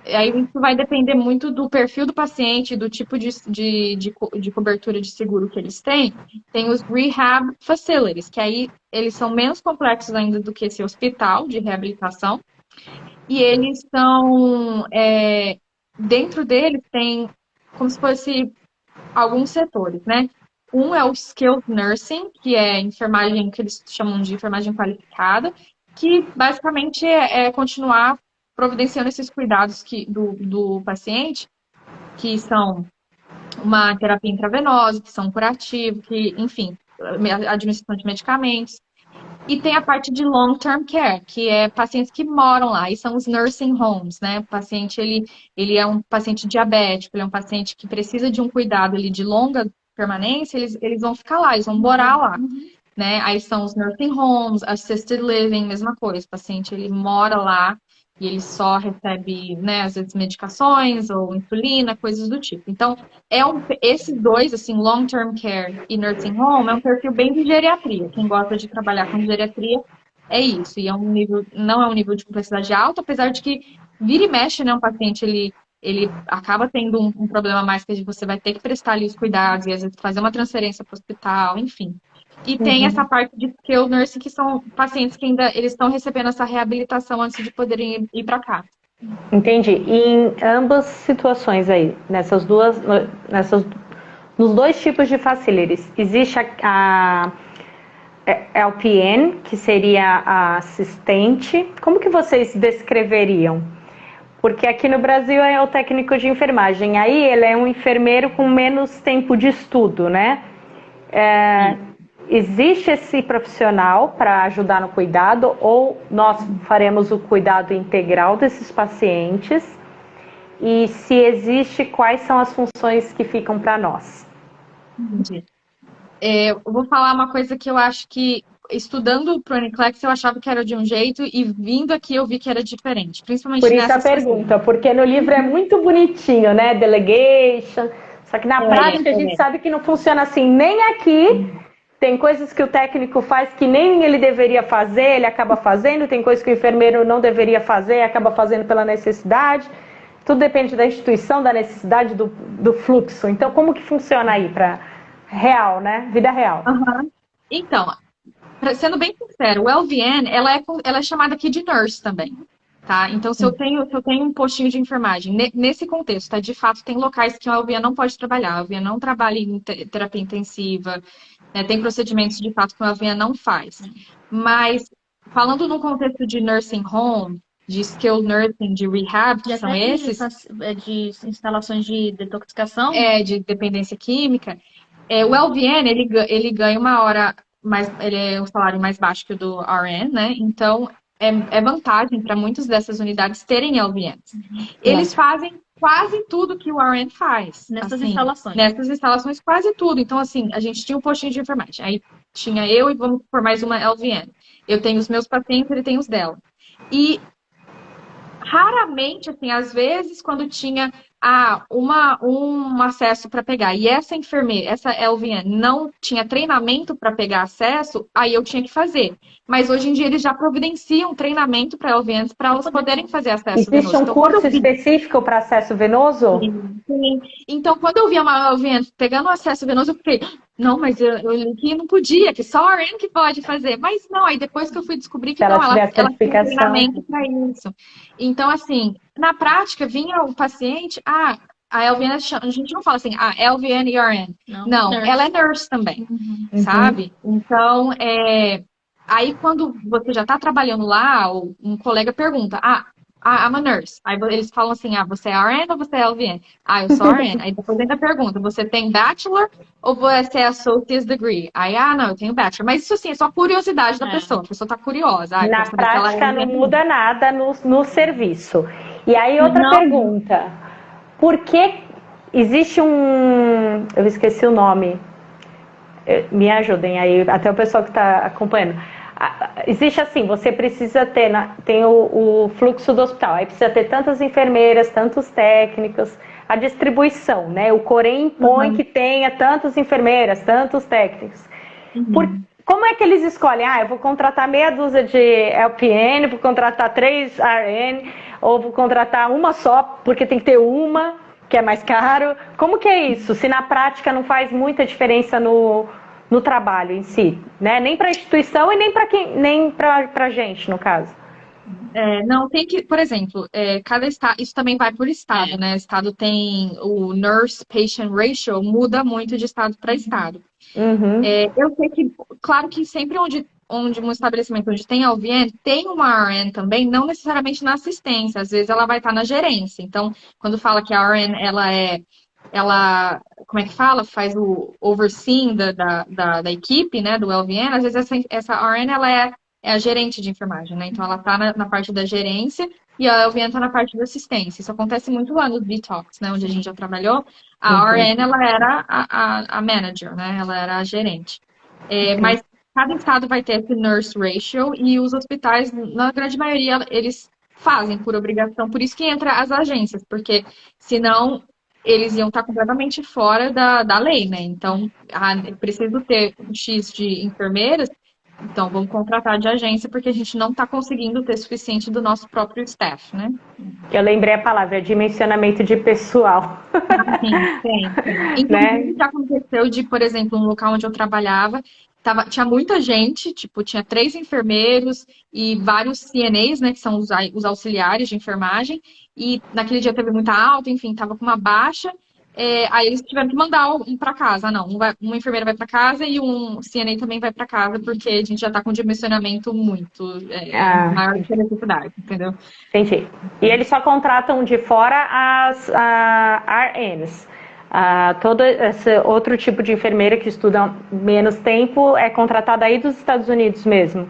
aí isso vai depender muito do perfil do paciente, do tipo de cobertura de seguro que eles têm. Tem os Rehab Facilities, que aí eles são menos complexos ainda do que esse hospital de reabilitação. E eles são, dentro deles tem como se fosse alguns setores, né? Um é o Skilled Nursing, que é enfermagem, que eles chamam de enfermagem qualificada, que basicamente é continuar providenciando esses cuidados do paciente, que são uma terapia intravenosa, que são curativo, que, enfim, administração de medicamentos. E tem a parte de long-term care, que é pacientes que moram lá, e são os nursing homes, né? O paciente, ele é um paciente diabético, ele é um paciente que precisa de um cuidado ali de longa permanência, eles vão ficar lá, eles vão morar lá. né? Aí são os nursing homes, assisted living, mesma coisa. O paciente, ele mora lá e ele só recebe, né, às vezes medicações ou insulina, coisas do tipo. Então, esses dois, assim, long-term care e nursing home, é um perfil bem de geriatria. Quem gosta de trabalhar com geriatria é isso. E é um nível, não é um nível de complexidade alto, apesar de que vira e mexe, né, um paciente, ele acaba tendo um problema a mais que você vai ter que prestar ali os cuidados e às vezes fazer uma transferência para o hospital, enfim. E tem essa parte de skilled nursing, que são pacientes que ainda eles estão recebendo essa reabilitação antes de poderem ir para cá. Entendi. E em ambas situações aí, nos dois tipos de facilities, existe a LPN, que seria a assistente. Como que vocês descreveriam? Porque aqui no Brasil é o técnico de enfermagem. Aí ele é um enfermeiro com menos tempo de estudo, né? Existe esse profissional para ajudar no cuidado ou nós faremos o cuidado integral desses pacientes? E se existe, quais são as funções que ficam para nós? Entendi. Eu vou falar uma coisa que eu acho que, estudando pro NCLEX, eu achava que era de um jeito e vindo aqui eu vi que era diferente. Principalmente por isso nessas a pergunta, porque no livro é muito bonitinho, né? Delegation. Só que na prática a gente sabe que não funciona assim. Nem aqui. Tem coisas que o técnico faz que nem ele deveria fazer, ele acaba fazendo. Tem coisas que o enfermeiro não deveria fazer, acaba fazendo pela necessidade. Tudo depende da instituição, da necessidade, do fluxo. Então, como que funciona aí para real, né? Vida real. Então, sendo bem sincero, o LVN, ela é chamada aqui de nurse também, tá? Então, se eu tenho um postinho de enfermagem, nesse contexto, tá? De fato, tem locais que o LVN não pode trabalhar. O LVN não trabalha em terapia intensiva, né? Tem procedimentos, de fato, que o LVN não faz. Mas, falando no contexto de nursing home, de skilled nursing, de rehab, que são esses... De instalações de detoxicação? De dependência química. O LVN, ele ganha uma hora mais, ele é um salário mais baixo que o do RN, né? Então, é vantagem para muitas dessas unidades terem LVNs. Eles fazem quase tudo que o RN faz. Nessas assim, instalações. Nessas instalações, quase tudo. Então, assim, a gente tinha um postinho de enfermagem. Aí tinha eu e vamos por mais uma LVN. Eu tenho os meus pacientes, ele tem os dela. E raramente, assim, às vezes, quando tinha um acesso para pegar e essa enfermeira, essa LVN, não tinha treinamento para pegar acesso, aí eu tinha que fazer. Mas hoje em dia eles já providenciam treinamento para LVNs para elas poderem fazer acesso venoso. Existe um curso específico para acesso venoso? Sim. Então, quando eu vi uma LVN pegando acesso venoso, eu fiquei, não, mas eu li que não podia, que só a RN que pode fazer. Mas não, aí depois que eu fui descobrir que não, ela tem treinamento para isso. Então, assim, na prática, vinha o paciente, a LVN, a gente não fala assim, LVN e RN. Não, ela é nurse também, sabe? Então, aí quando você já está trabalhando lá, um colega pergunta, I'm a nurse. Aí eles falam assim, você é RN ou você é LVN? Eu sou RN. Aí depois ainda pergunta, você tem bachelor ou você é associate's degree? Aí, não, eu tenho bachelor. Mas isso assim, é só curiosidade da pessoa. A pessoa tá curiosa. Na prática não muda nada no serviço. E aí outra pergunta, por que existe eu esqueci o nome, me ajudem aí, até o pessoal que está acompanhando. Existe assim, você precisa ter, tem o fluxo do hospital, aí precisa ter tantas enfermeiras, tantos técnicos, a distribuição, né? O Corém impõe que tenha tantas enfermeiras, tantos técnicos. Como é que eles escolhem? Eu vou contratar meia dúzia de LPN, vou contratar 3 RN, ou vou contratar uma só, porque tem que ter uma, que é mais caro. Como que é isso? Se na prática não faz muita diferença no trabalho em si, né? Nem para a instituição e nem para a gente, no caso. Não, tem que, por exemplo, cada estado, isso também vai por estado, né? Estado tem o nurse-patient ratio, muda muito de estado para estado. Eu sei que, claro que sempre onde um estabelecimento onde tem LVN, tem uma RN também, não necessariamente na assistência, às vezes ela vai estar na gerência. Então, quando fala que a RN, ela, como é que fala? Faz o overseeing da equipe, né, do LVN, às vezes essa RN, ela é a gerente de enfermagem, né? Então, ela está na parte da gerência e a LVN está na parte da assistência. Isso acontece muito lá no Detox, né? Onde a gente já trabalhou. A RN, ela era a manager, né? Ela era a gerente. Mas cada estado vai ter esse nurse ratio e os hospitais, na grande maioria, eles fazem por obrigação. Por isso que entra as agências, porque senão eles iam estar completamente fora da lei, né? Então, preciso ter um X de enfermeiras, então vamos contratar de agência, porque a gente não está conseguindo ter suficiente do nosso próprio staff, né? Eu lembrei a palavra, dimensionamento de pessoal. Sim, tem. Inclusive, já aconteceu de, por exemplo, um local onde eu trabalhava, tinha muita gente, tipo, tinha 3 enfermeiros e vários CNAs, né, que são os auxiliares de enfermagem, e naquele dia teve muita alta, enfim, tava com uma baixa, aí eles tiveram que mandar um para casa. Não, uma enfermeira vai para casa e um CNA também vai para casa, porque a gente já tá com um dimensionamento muito maior do que a necessidade, entendeu? Entendi. E eles só contratam de fora as RNs. Todo esse outro tipo de enfermeira que estuda menos tempo é contratada aí dos Estados Unidos mesmo?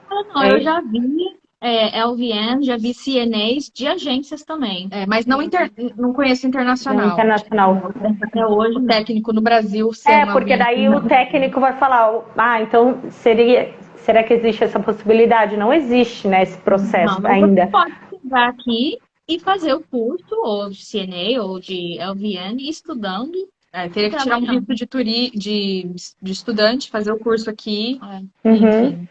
Não, eu já vi LVN, já vi CNAs de agências também. Mas não conheço internacional. Não internacional. Até hoje, o técnico no Brasil... porque daí o técnico vai falar, então será que existe essa possibilidade? Não existe, né, esse processo ainda. Você pode chegar aqui e fazer o curso, ou de CNA, ou de LVN, estudando. Teria que tirar um visto de estudante, fazer o curso aqui. Enfim.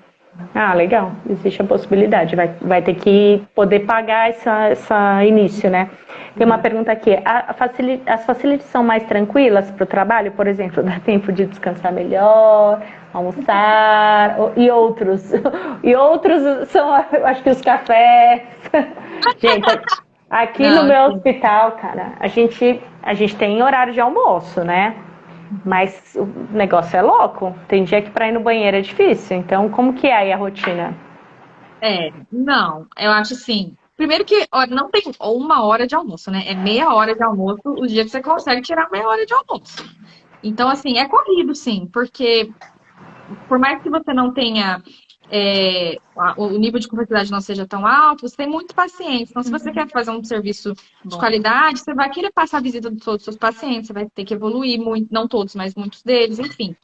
Legal. Existe a possibilidade. Vai ter que poder pagar essa início, né? Tem uma pergunta aqui. As facilities são mais tranquilas para o trabalho? Por exemplo, dá tempo de descansar melhor, almoçar, e outros? E outros são, acho que os cafés. Gente, aqui no meu hospital, cara, a gente tem horário de almoço, né? Mas o negócio é louco. Tem dia que para ir no banheiro é difícil. Então, como que é aí a rotina? Não, eu acho assim. Primeiro que não tem 1 hora de almoço, né? É meia hora de almoço o dia que você consegue tirar meia hora de almoço. Então, assim, é corrido, sim, porque por mais que você não tenha o nível de complexidade não seja tão alto, você tem muito paciente. Então, se você quer fazer um serviço de qualidade, você vai querer passar a visita de todos os seus pacientes, você vai ter que evoluir muito, não todos, mas muitos deles, enfim.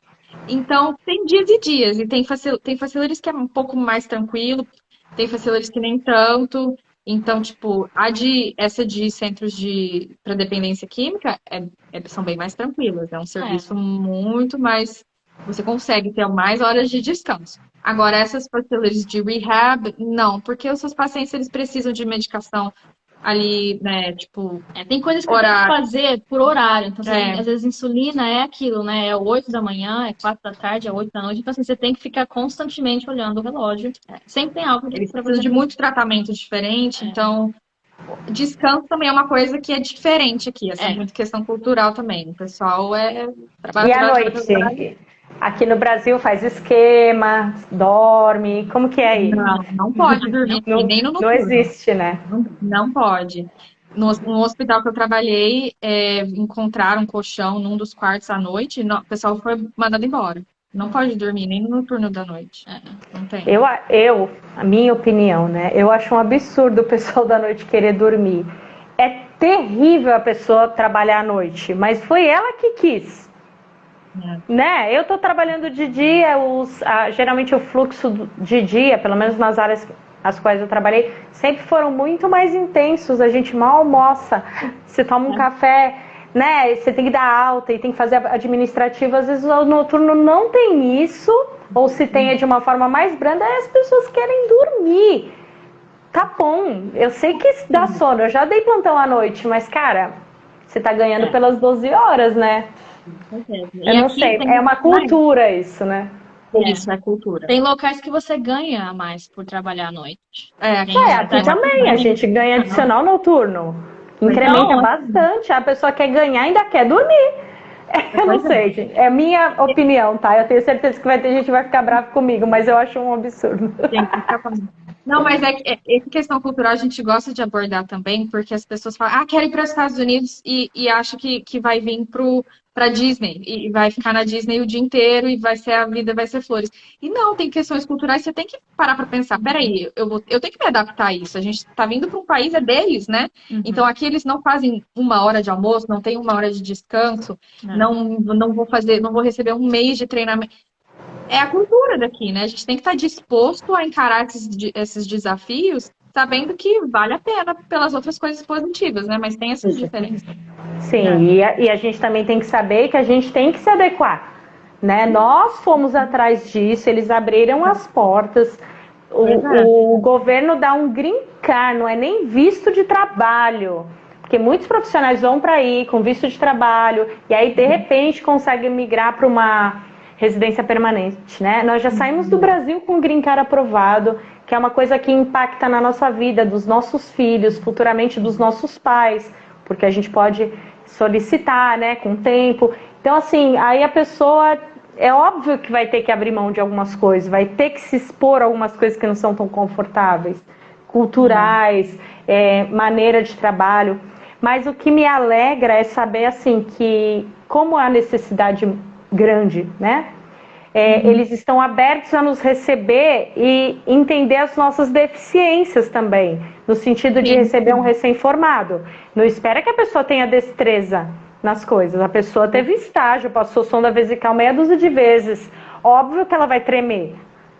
Então, tem dias e dias, e tem facilities que é um pouco mais tranquilo, tem facilities que nem tanto. Então, tipo, essa de centros para dependência química são bem mais tranquilas. É um serviço muito mais... Você consegue ter mais horas de descanso. Agora, essas facilities de rehab, não, porque os seus pacientes, eles precisam de medicação ali, né, tipo... tem coisas que você tem que fazer por horário. Então, às vezes, insulina é aquilo, né? É 8 da manhã, é 4 da tarde, é 8 da noite. Então, assim, você tem que ficar constantemente olhando o relógio. Sempre tem algo. Eles precisam de muito tratamento diferente, então... Descanso também é uma coisa que é diferente aqui, assim, muito questão cultural também. O pessoal trabalha. E à noite? Aqui no Brasil faz esquema, dorme, como que é aí? Não pode dormir, nem no noturno. Não existe, né? Não pode. No hospital que eu trabalhei, encontraram um colchão num dos quartos à noite, o pessoal foi mandado embora. Não pode dormir nem no turno da noite. Não tem. A minha opinião, né? Eu acho um absurdo o pessoal da noite querer dormir. É terrível a pessoa trabalhar à noite, mas foi ela que quis. Né? Eu tô trabalhando de dia, geralmente o fluxo de dia, pelo menos nas áreas as quais eu trabalhei, sempre foram muito mais intensos. A gente mal almoça, você toma um café, né? Você tem que dar alta e tem que fazer administrativo. Às vezes o noturno não tem isso, ou se tem é de uma forma mais branda, aí as pessoas querem dormir. Tá bom, eu sei que dá sono, eu já dei plantão à noite, mas cara, você tá ganhando pelas 12 horas, né? Eu não sei, é uma cultura isso, né? Isso, é cultura. Tem locais que você ganha mais por trabalhar à noite. Aqui também, a gente ganha adicional noturno. Incrementa bastante, a pessoa quer ganhar e ainda quer dormir. Eu não sei, gente. É minha opinião, tá? Eu tenho certeza que vai ter gente que vai ficar brava comigo, mas eu acho um absurdo. Tem que ficar falando. Não, mas essa questão cultural a gente gosta de abordar também, porque as pessoas falam, quero ir para os Estados Unidos e acha que vai vir para Disney e vai ficar na Disney o dia inteiro e a vida vai ser flores. E não, tem questões culturais, você tem que parar para pensar, peraí, eu tenho que me adaptar a isso. A gente está vindo para um país, deles, né? Então aqui eles não fazem 1 hora de almoço, não tem 1 hora de descanso, não vou receber um mês de treinamento. é a cultura daqui, né? A gente tem que estar disposto a encarar esses desafios, sabendo que vale a pena pelas outras coisas positivas, né? Mas tem essas diferenças. Sim, e a gente também tem que saber que a gente tem que se adequar, né? Nós fomos atrás disso, eles abriram as portas. O governo dá um green card, não é nem visto de trabalho, porque muitos profissionais vão para aí com visto de trabalho e aí de repente conseguem migrar para uma residência permanente, né? Nós já saímos do Brasil com o green card aprovado, que é uma coisa que impacta na nossa vida, dos nossos filhos, futuramente dos nossos pais, porque a gente pode solicitar, né, com o tempo. Então, assim, aí a pessoa é óbvio que vai ter que abrir mão de algumas coisas, vai ter que se expor a algumas coisas que não são tão confortáveis, culturais, maneira de trabalho. Mas o que me alegra é saber, assim, que como há necessidade grande, né? Eles estão abertos a nos receber e entender as nossas deficiências também, no sentido de receber um recém-formado. Não espera que a pessoa tenha destreza nas coisas. A pessoa teve estágio, passou sonda vesical meia dúzia de vezes. Óbvio que ela vai tremer,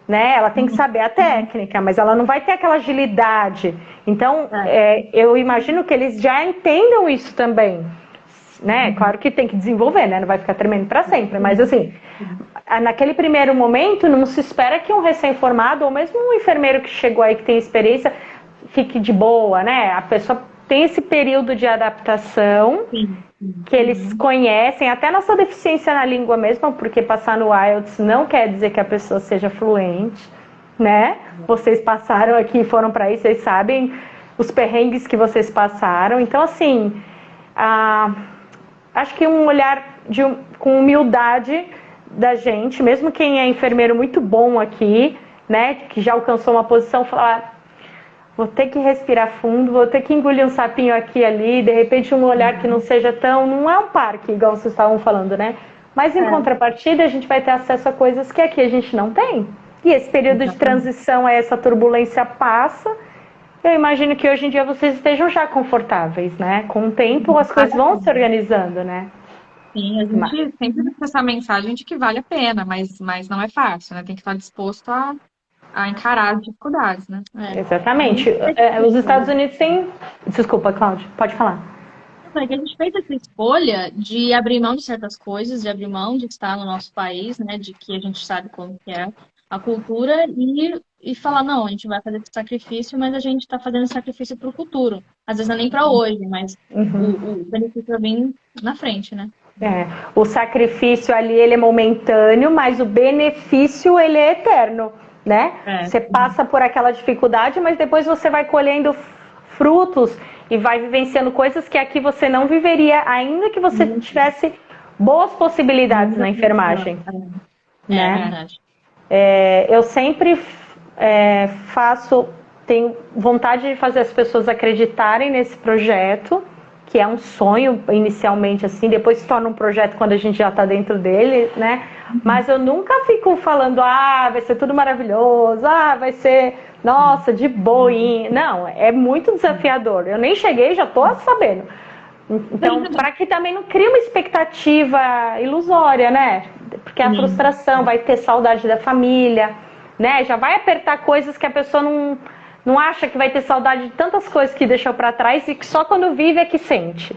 né? Ela tem que saber a técnica, mas ela não vai ter aquela agilidade. Então, eu imagino que eles já entendam isso também, né? Claro que tem que desenvolver, né? Não vai ficar tremendo para sempre, mas assim, naquele primeiro momento, não se espera que um recém-formado, ou mesmo um enfermeiro que chegou aí, que tem experiência, fique de boa, né? A pessoa tem esse período de adaptação, que eles conhecem, até nossa deficiência na língua mesmo, porque passar no IELTS não quer dizer que a pessoa seja fluente, né? Vocês passaram aqui, foram para aí, vocês sabem os perrengues que vocês passaram. Então, assim, acho que um olhar com humildade da gente, mesmo quem é enfermeiro muito bom aqui, né, que já alcançou uma posição, falar, vou ter que respirar fundo, vou ter que engolir um sapinho aqui e ali, de repente um olhar que não seja tão, não é um parque, igual vocês estavam falando, né, mas em contrapartida a gente vai ter acesso a coisas que aqui a gente não tem, e esse período de transição, essa turbulência passa. Eu imagino que hoje em dia vocês estejam já confortáveis, né, com o tempo as coisas vão se organizando, né. Sim, a gente sempre tem essa mensagem de que vale a pena, mas não é fácil, né? Tem que estar disposto a encarar as dificuldades, né? Exatamente. Os Estados Unidos têm... Desculpa, Cláudia, pode falar. A gente fez essa escolha de abrir mão de certas coisas, de abrir mão de estar no nosso país, né? De que a gente sabe como que é a cultura e falar, não, a gente vai fazer esse sacrifício, mas a gente está fazendo sacrifício para o futuro. Às vezes não é nem para hoje, mas o benefício vai vir na frente, né? O sacrifício ali, ele é momentâneo, mas o benefício, ele é eterno, né? Você passa por aquela dificuldade, mas depois você vai colhendo frutos e vai vivenciando coisas que aqui você não viveria, ainda que você tivesse boas possibilidades na enfermagem. Né? Verdade. Eu sempre tenho vontade de fazer as pessoas acreditarem nesse projeto, que é um sonho inicialmente, assim, depois se torna um projeto quando a gente já está dentro dele, né? Mas eu nunca fico falando, vai ser tudo maravilhoso, vai ser, nossa, de boinha. Não, é muito desafiador. Eu nem cheguei, já estou sabendo. Então, para que também não crie uma expectativa ilusória, né? Porque a frustração, vai ter saudade da família, né? Já vai apertar coisas que a pessoa não acha que vai ter saudade de tantas coisas que deixou para trás e que só quando vive é que sente,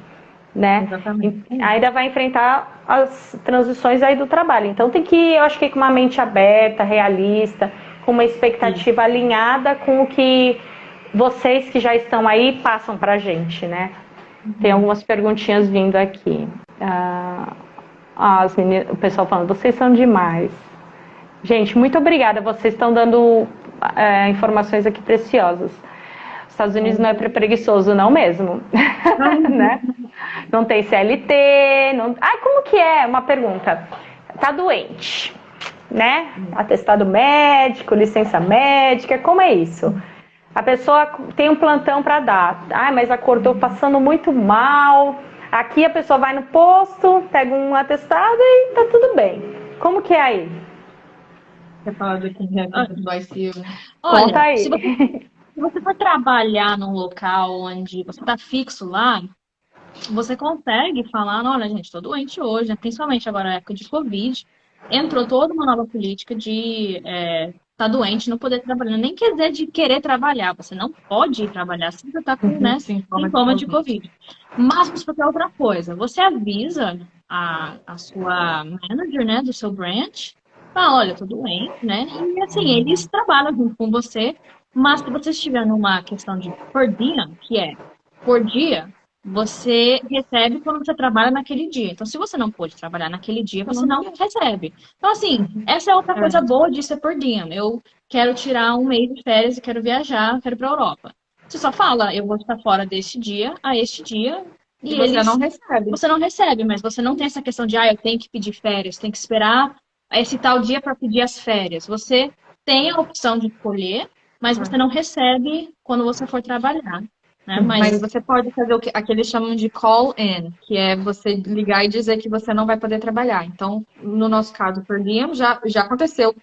né? Exatamente. Ainda vai enfrentar as transições aí do trabalho. Então tem que ir, eu acho que com uma mente aberta, realista, com uma expectativa alinhada com o que vocês que já estão aí passam pra gente, né? Tem algumas perguntinhas vindo aqui. O pessoal falando, vocês são demais. Gente, muito obrigada. Vocês estão dando informações aqui preciosas. Os Estados Unidos não é preguiçoso, não mesmo. Né? Não tem CLT. Não... como que é? Uma pergunta. Tá doente, né? Atestado médico, licença médica, como é isso? A pessoa tem um plantão para dar. Mas acordou passando muito mal. Aqui a pessoa vai no posto, pega um atestado e tá tudo bem. Como que é aí? Quer falar do ICU? Olha, conta aí. Se você for trabalhar num local onde você está fixo lá, você consegue falar, olha, gente, estou doente hoje, né? Principalmente agora na época de Covid. entrou toda uma nova política de tá doente, não poder trabalhar. Nem quer dizer de querer trabalhar. Você não pode ir trabalhar se você está com, né, sintoma de Covid. Mas você quer outra coisa. Você avisa a sua manager, né, do seu branch, fala, olha, eu tô doente, né? E assim, eles trabalham junto com você, mas se você estiver numa questão de per diem, que é por dia, você recebe quando você trabalha naquele dia. Então, se você não pôde trabalhar naquele dia, você não recebe. Então, assim, essa é outra coisa boa de ser per diem. Eu quero tirar um mês de férias e quero viajar, quero ir para a Europa. Você só fala, eu vou estar fora deste dia a este dia. E você não recebe. Você não recebe, mas você não tem essa questão de, eu tenho que pedir férias, tenho que esperar esse tal dia para pedir as férias. Você tem a opção de escolher, mas você não recebe quando você for trabalhar. Né? Mas você pode fazer o que eles chamam de call-in, que é você ligar e dizer que você não vai poder trabalhar. Então, no nosso caso, por dia, já aconteceu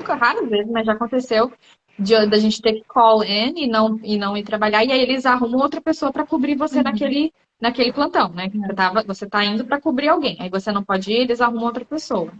raras vezes, mas já aconteceu da gente ter que call-in e não ir trabalhar, e aí eles arrumam outra pessoa para cobrir você naquele plantão, né? Você tá indo para cobrir alguém, aí você não pode ir, eles arrumam outra pessoa.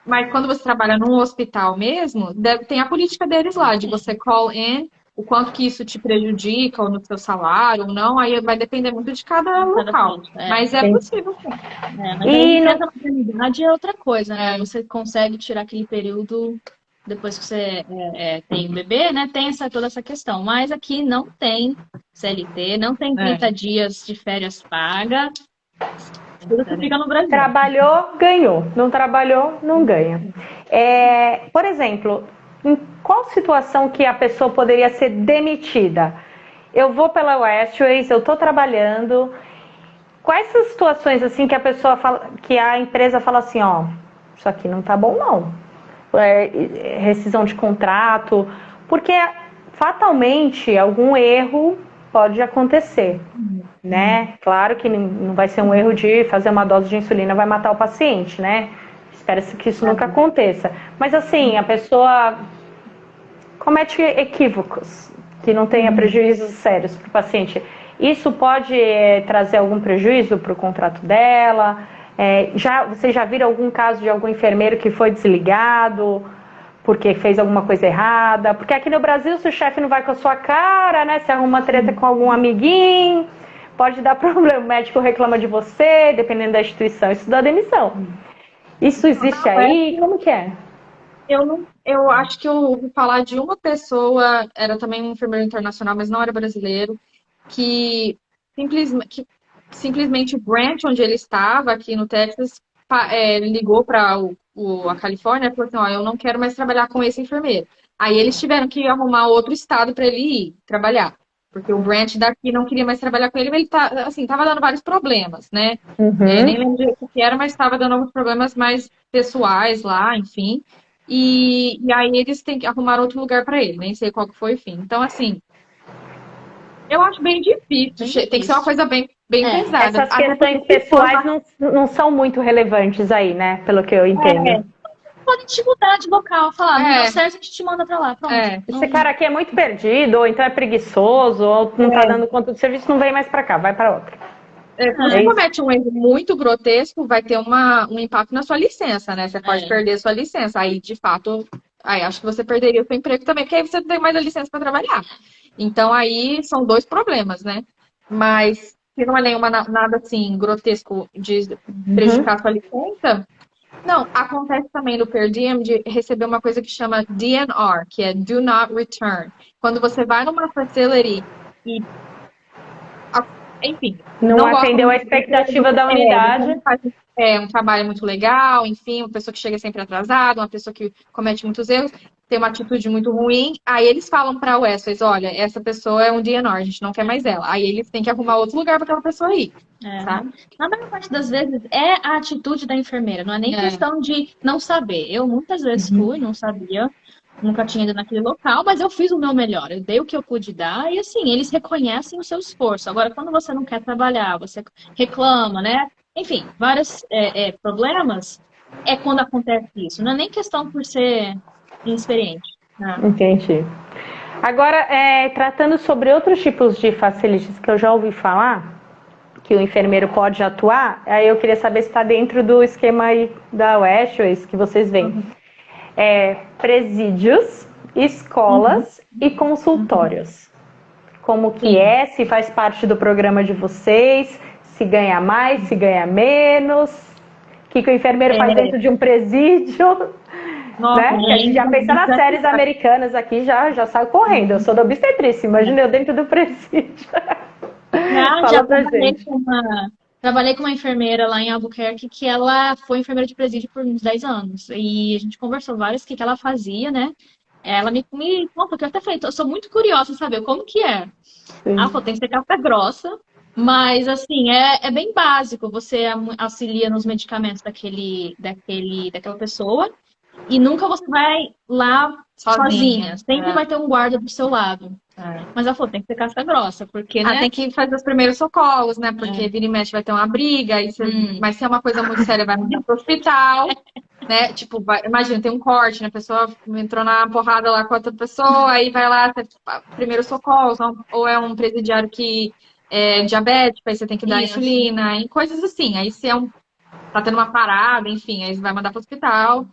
Mas quando você trabalha num hospital mesmo, tem a política deles lá, de você call-in, o quanto que isso te prejudica ou no seu salário ou não, aí vai depender muito de cada local. Mas é possível, sim. Mas aí a maternidade é outra coisa, né? Você consegue tirar aquele período depois que você tem um bebê, né? Tem toda essa questão. Mas aqui não tem CLT, não tem 30 dias de férias paga. Tudo que fica no Brasil. Trabalhou, ganhou. Não trabalhou, não ganha. Por exemplo, em qual situação que a pessoa poderia ser demitida? Eu vou pela Westways, eu estou trabalhando. Quais as situações assim que a pessoa fala, que a empresa fala assim, ó, isso aqui não tá bom não? Rescisão de contrato, porque fatalmente algum erro pode acontecer, né? Claro que não vai ser um erro de fazer uma dose de insulina vai matar o paciente, né? Espera-se que isso nunca aconteça. Mas assim, a pessoa comete equívocos que não tenha prejuízos sérios para o paciente. Isso pode trazer algum prejuízo para o contrato dela? Vocês já viram algum caso de algum enfermeiro que foi desligado porque fez alguma coisa errada? Porque aqui no Brasil, se o chefe não vai com a sua cara, né? Se arruma uma treta com algum amiguinho, pode dar problema. O médico reclama de você, dependendo da instituição, isso dá demissão. Isso existe aí? Como que é? Eu acho que eu ouvi falar de uma pessoa, era também um enfermeiro internacional, mas não era brasileiro, que simplesmente o branch onde ele estava, aqui no Texas, ligou para a Califórnia e falou assim, ó, eu não quero mais trabalhar com esse enfermeiro. Aí eles tiveram que arrumar outro estado para ele ir trabalhar, porque o branch daqui não queria mais trabalhar com ele, mas ele tava dando vários problemas, né? Nem lembro o que era, mas estava dando alguns problemas mais pessoais lá, enfim. E aí eles têm que arrumar outro lugar para ele, nem sei qual que foi o fim. Então, assim, eu acho bem difícil. Tem que ser uma coisa bem pesada. Essas questões pessoais não são muito relevantes aí, né? Pelo que eu entendo. Pode te mudar de local, falar, não deu certo, a gente te manda pra lá. Pronto. Esse cara aqui é muito perdido, ou então é preguiçoso, ou não tá dando conta do serviço, não vem mais pra cá, vai pra outra. Se você comete um erro muito grotesco, vai ter um impacto na sua licença, né? Você pode perder sua licença. Aí, de fato, acho que você perderia o seu emprego também, porque aí você não tem mais a licença para trabalhar. Então, aí são dois problemas, né? Mas se não é nada assim grotesco de prejudicar a sua licença, não, acontece também no per diem de receber uma coisa que chama DNR, que é Do Not Return. Quando você vai numa facility e enfim, não atendeu a expectativa da unidade. Um trabalho muito legal, enfim, uma pessoa que chega sempre atrasada, uma pessoa que comete muitos erros, tem uma atitude muito ruim. Aí eles falam para o Westways, olha, essa pessoa é um DNR, a gente não quer mais ela. Aí eles têm que arrumar outro lugar para aquela pessoa ir. Sabe? Na maior parte das vezes é a atitude da enfermeira, não é nem questão de não saber. Eu muitas vezes fui, não sabia. Nunca tinha ido naquele local, mas eu fiz o meu melhor. Eu dei o que eu pude dar e, assim, eles reconhecem o seu esforço. Agora, quando você não quer trabalhar, você reclama, né? Enfim, vários problemas é quando acontece isso. Não é nem questão por ser inexperiente. Né? Entendi. Agora, tratando sobre outros tipos de facilities que eu já ouvi falar, que o enfermeiro pode atuar, aí eu queria saber se está dentro do esquema aí da Westways que vocês veem. Presídios, escolas e consultórios. Como que é, se faz parte do programa de vocês, se ganha mais, se ganha menos, o que o enfermeiro faz dentro de um presídio, Nossa, né? Que a gente já pensa nas séries americanas aqui, já sai correndo. Eu sou da obstetrícia, imagina eu dentro do presídio. Já trabalhei com uma enfermeira lá em Albuquerque que ela foi enfermeira de presídio por uns 10 anos. E a gente conversou vários o que ela fazia, né? Ela me contou, que eu até falei, eu sou muito curiosa em saber como que é. Ela falou, tem que ser casca grossa, mas assim, é bem básico. Você auxilia nos medicamentos daquela pessoa e nunca você vai lá sozinha. Sempre vai ter um guarda do seu lado. Mas ela falou, tem que ser casca grossa, porque, né? Tem que fazer os primeiros socorros, né? Porque vira e mexe vai ter uma briga, mas se é uma coisa muito séria, vai mandar pro hospital, né? Tipo, imagina, tem um corte, né? A pessoa entrou na porrada lá com outra pessoa, aí vai lá, primeiro socorros, ou é um presidiário que é diabético, aí você tem que dar insulina, e coisas assim. Aí se tá tendo uma parada, enfim, aí você vai mandar pro hospital.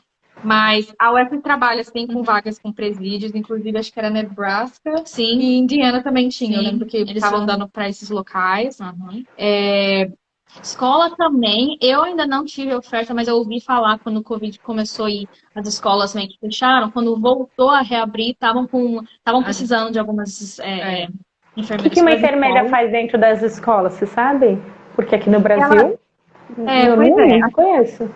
Mas a UF trabalha, assim, com vagas com presídios, inclusive acho que era Nebraska. Sim. E Indiana também tinha. Eu lembro que eles estavam dando para esses locais. Escola também. Eu ainda não tive oferta, mas eu ouvi falar quando o Covid começou e as escolas meio que fecharam. Quando voltou a reabrir, estavam precisando de algumas enfermeiras. O que uma enfermeira faz dentro das escolas, você sabe? Porque aqui no Brasil, eu não conheço.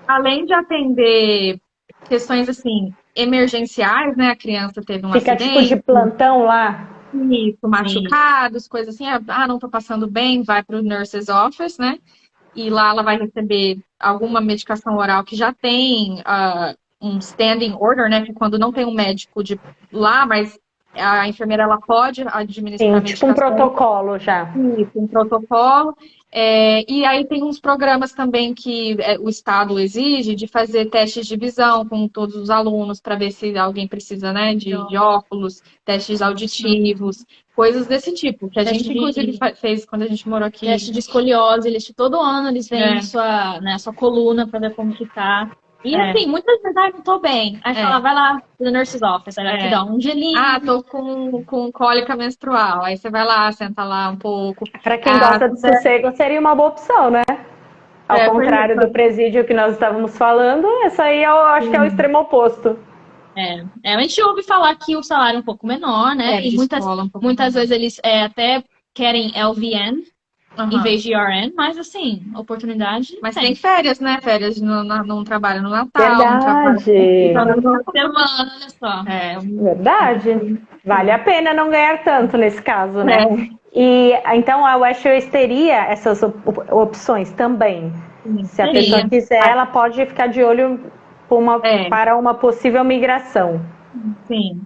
Além de atender questões, assim, emergenciais, né? A criança teve um acidente. Fica tipo de plantão lá? Isso, machucados, coisas assim. Não tô passando bem, vai pro nurse's office, né? E lá ela vai receber alguma medicação oral que já tem um standing order, né? Que quando não tem um médico lá, mas a enfermeira ela pode administrar a medicação. Tipo um protocolo já. Isso, um protocolo. E aí tem uns programas também que o Estado exige de fazer testes de visão com todos os alunos para ver se alguém precisa, né, de óculos, testes auditivos, coisas desse tipo, que a gente inclusive fez quando a gente morou aqui. Teste de escoliose, todo ano eles veem sua coluna para ver como que tá. E assim, muitas vezes, não tô bem. Aí fala, vai lá no nurse's office, aí vai te dar um gelinho. Tô com cólica menstrual. Aí você vai lá, senta lá um pouco. Pra quem gosta de sossego, seria uma boa opção, né? Ao contrário do presídio que nós estávamos falando, essa aí eu acho que é o extremo oposto. A gente ouve falar que o salário é um pouco menor, né? E muitas vezes eles até querem LVN. Em vez de RN, mas assim, oportunidade. Mas tem férias, né? Férias não trabalho no Natal. Verdade. Não semana, olha só. Verdade. Vale a pena não ganhar tanto nesse caso, né? E então a Westways teria essas opções também. Se a pessoa quiser, ela pode ficar de olho para uma possível migração. Sim.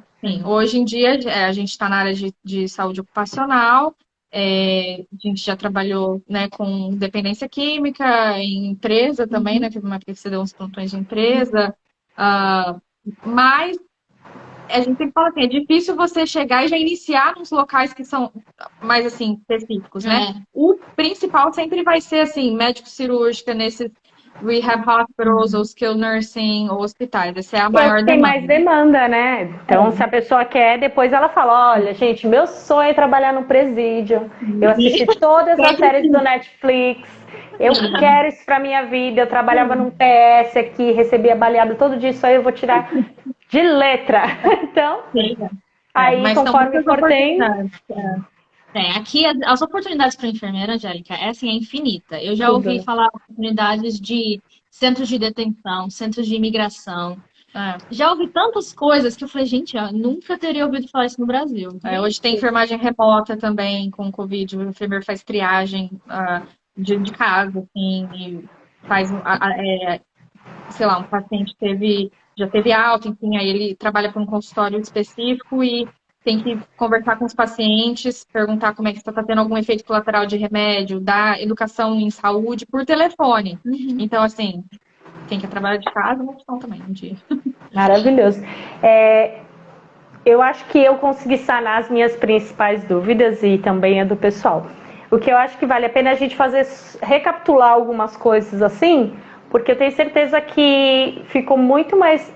Hoje em dia a gente está na área de saúde ocupacional. A gente já trabalhou, né, com dependência química em empresa também, né? Teve uma época que você deu uns plantões de empresa. Mas a gente sempre fala assim, é difícil você chegar e já iniciar nos locais que são mais, assim, específicos, né? O principal sempre vai ser, assim, médico cirúrgica, nesses rehab hospitals, ou skilled nursing, ou hospitais. Essa é a maior demanda. Tem mais demanda, né? Então, se a pessoa quer, depois ela fala, olha, gente, meu sonho é trabalhar no presídio. Eu assisti todas as séries do Netflix. Eu quero isso pra minha vida. Eu trabalhava num PS aqui, recebia baleado todo dia. Isso aí eu vou tirar de letra. Então, aí conforme for tendo... Aqui as oportunidades para enfermeira, Angélica, é infinita. Eu já ouvi falar oportunidades de centros de detenção, centros de imigração. Já ouvi tantas coisas que eu falei, gente, eu nunca teria ouvido falar isso no Brasil. Hoje tem enfermagem remota também com Covid. O enfermeiro faz triagem de casa, assim, e faz, sei lá, um paciente já teve alta, enfim, aí ele trabalha para um consultório específico e tem que conversar com os pacientes, perguntar como é que está tendo algum efeito colateral de remédio, dar educação em saúde por telefone. Então, assim, quem quer trabalhar de casa é uma opção também, um dia. Maravilhoso. Eu acho que eu consegui sanar as minhas principais dúvidas e também a do pessoal. O que eu acho que vale a pena é a gente recapitular algumas coisas assim, porque eu tenho certeza que ficou muito mais...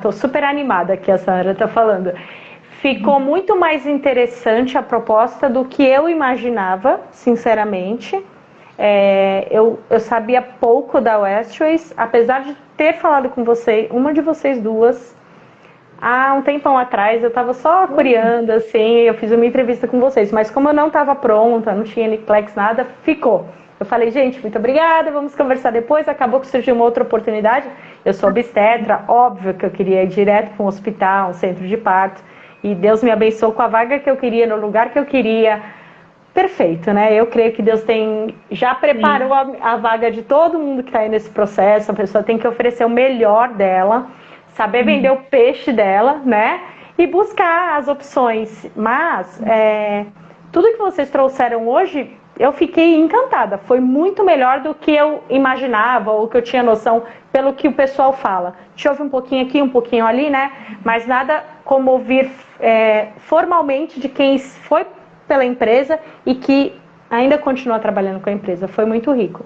tô super animada aqui, a Sandra tá falando. Ficou muito mais interessante a proposta do que eu imaginava, sinceramente. Eu sabia pouco da Westways, apesar de ter falado com uma de vocês duas, há um tempão atrás. Eu estava só curiando, assim, eu fiz uma entrevista com vocês, mas como eu não estava pronta, não tinha NCLEX, nada, ficou. Eu falei, gente, muito obrigada, vamos conversar depois. Acabou que surgiu uma outra oportunidade. Eu sou obstetra, óbvio que eu queria ir direto para um hospital, um centro de parto, e Deus me abençoou com a vaga que eu queria, no lugar que eu queria. Perfeito, né? Eu creio que Deus já preparou a vaga de todo mundo que está aí nesse processo. A pessoa tem que oferecer o melhor dela, saber vender o peixe dela, né? E buscar as opções. Mas tudo que vocês trouxeram hoje, eu fiquei encantada. Foi muito melhor do que eu imaginava ou que eu tinha noção pelo que o pessoal fala. Te ouve um pouquinho aqui, um pouquinho ali, né? Mas nada como ouvir formalmente de quem foi pela empresa e que ainda continua trabalhando com a empresa. Foi muito rico.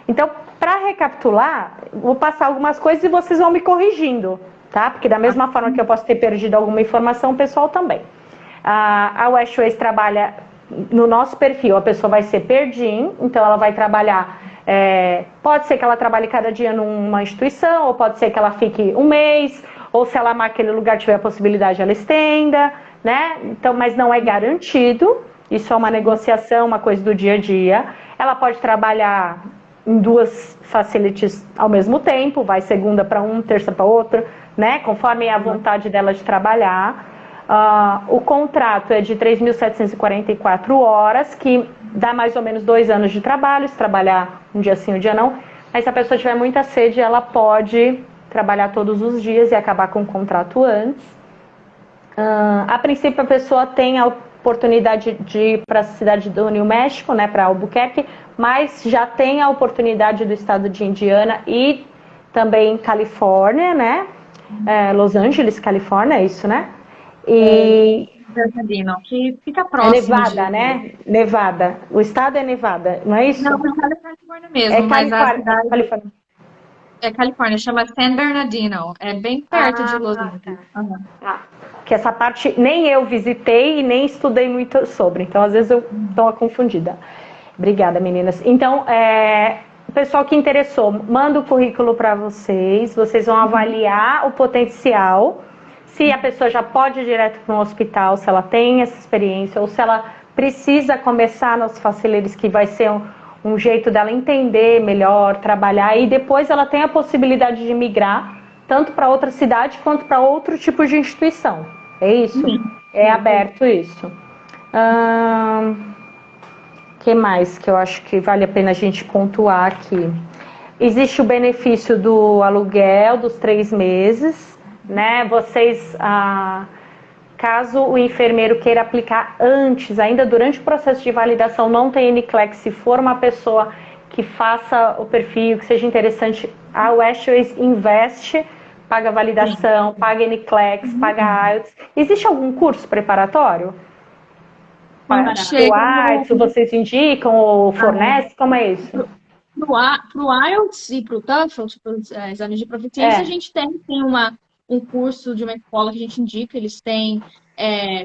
Então, para recapitular, vou passar algumas coisas e vocês vão me corrigindo, tá? Porque da mesma forma que eu posso ter perdido alguma informação, o pessoal também. A Westways trabalha no nosso perfil, a pessoa vai ser PERDIM, então ela vai trabalhar, pode ser que ela trabalhe cada dia numa instituição, ou pode ser que ela fique um mês, ou se ela naquele lugar tiver a possibilidade, ela estenda, né? Então, mas não é garantido. Isso é uma negociação, uma coisa do dia a dia. Ela pode trabalhar em 2 facilities ao mesmo tempo, vai segunda para um, terça para outra, né? Conforme a vontade dela de trabalhar. O contrato é de 3.744 horas, que dá mais ou menos 2 anos de trabalho, se trabalhar um dia sim, um dia não. Mas se a pessoa tiver muita sede, ela pode trabalhar todos os dias e acabar com o contrato antes. A princípio, a pessoa tem a oportunidade de ir para a cidade do New México, né, para Albuquerque, mas já tem a oportunidade do estado de Indiana e também Califórnia, né? Los Angeles, Califórnia, é isso, né? E Bernardino, que fica próximo. Nevada, né? Nevada. O estado é Nevada, não é isso? Não, o estado é Califórnia mesmo, mas a cidade Califórnia. é Califórnia, chama San Bernardino. É bem perto de Los Angeles. Que essa parte nem eu visitei e nem estudei muito sobre, então às vezes eu dou confundida. Obrigada, meninas. Então, o pessoal que interessou, manda o currículo para vocês vão avaliar o potencial, se a pessoa já pode ir direto para um hospital, se ela tem essa experiência, ou se ela precisa começar nos facilities, que vai ser um jeito dela entender melhor, trabalhar, e depois ela tem a possibilidade de migrar, tanto para outra cidade quanto para outro tipo de instituição. É isso? É aberto isso. Que mais que eu acho que vale a pena a gente pontuar aqui? Existe o benefício do aluguel dos 3 meses, né? Vocês, caso o enfermeiro queira aplicar antes, ainda durante o processo de validação, não tem NCLEX, se for uma pessoa que faça o perfil, que seja interessante, a Westways investe, paga validação, paga NCLEX, paga IELTS. Existe algum curso preparatório? Para o IELTS, vocês indicam ou fornecem? Como é isso? Para o IELTS e para o TOEFL, para os exames de proficiência, a gente tem um curso de uma escola que a gente indica, eles têm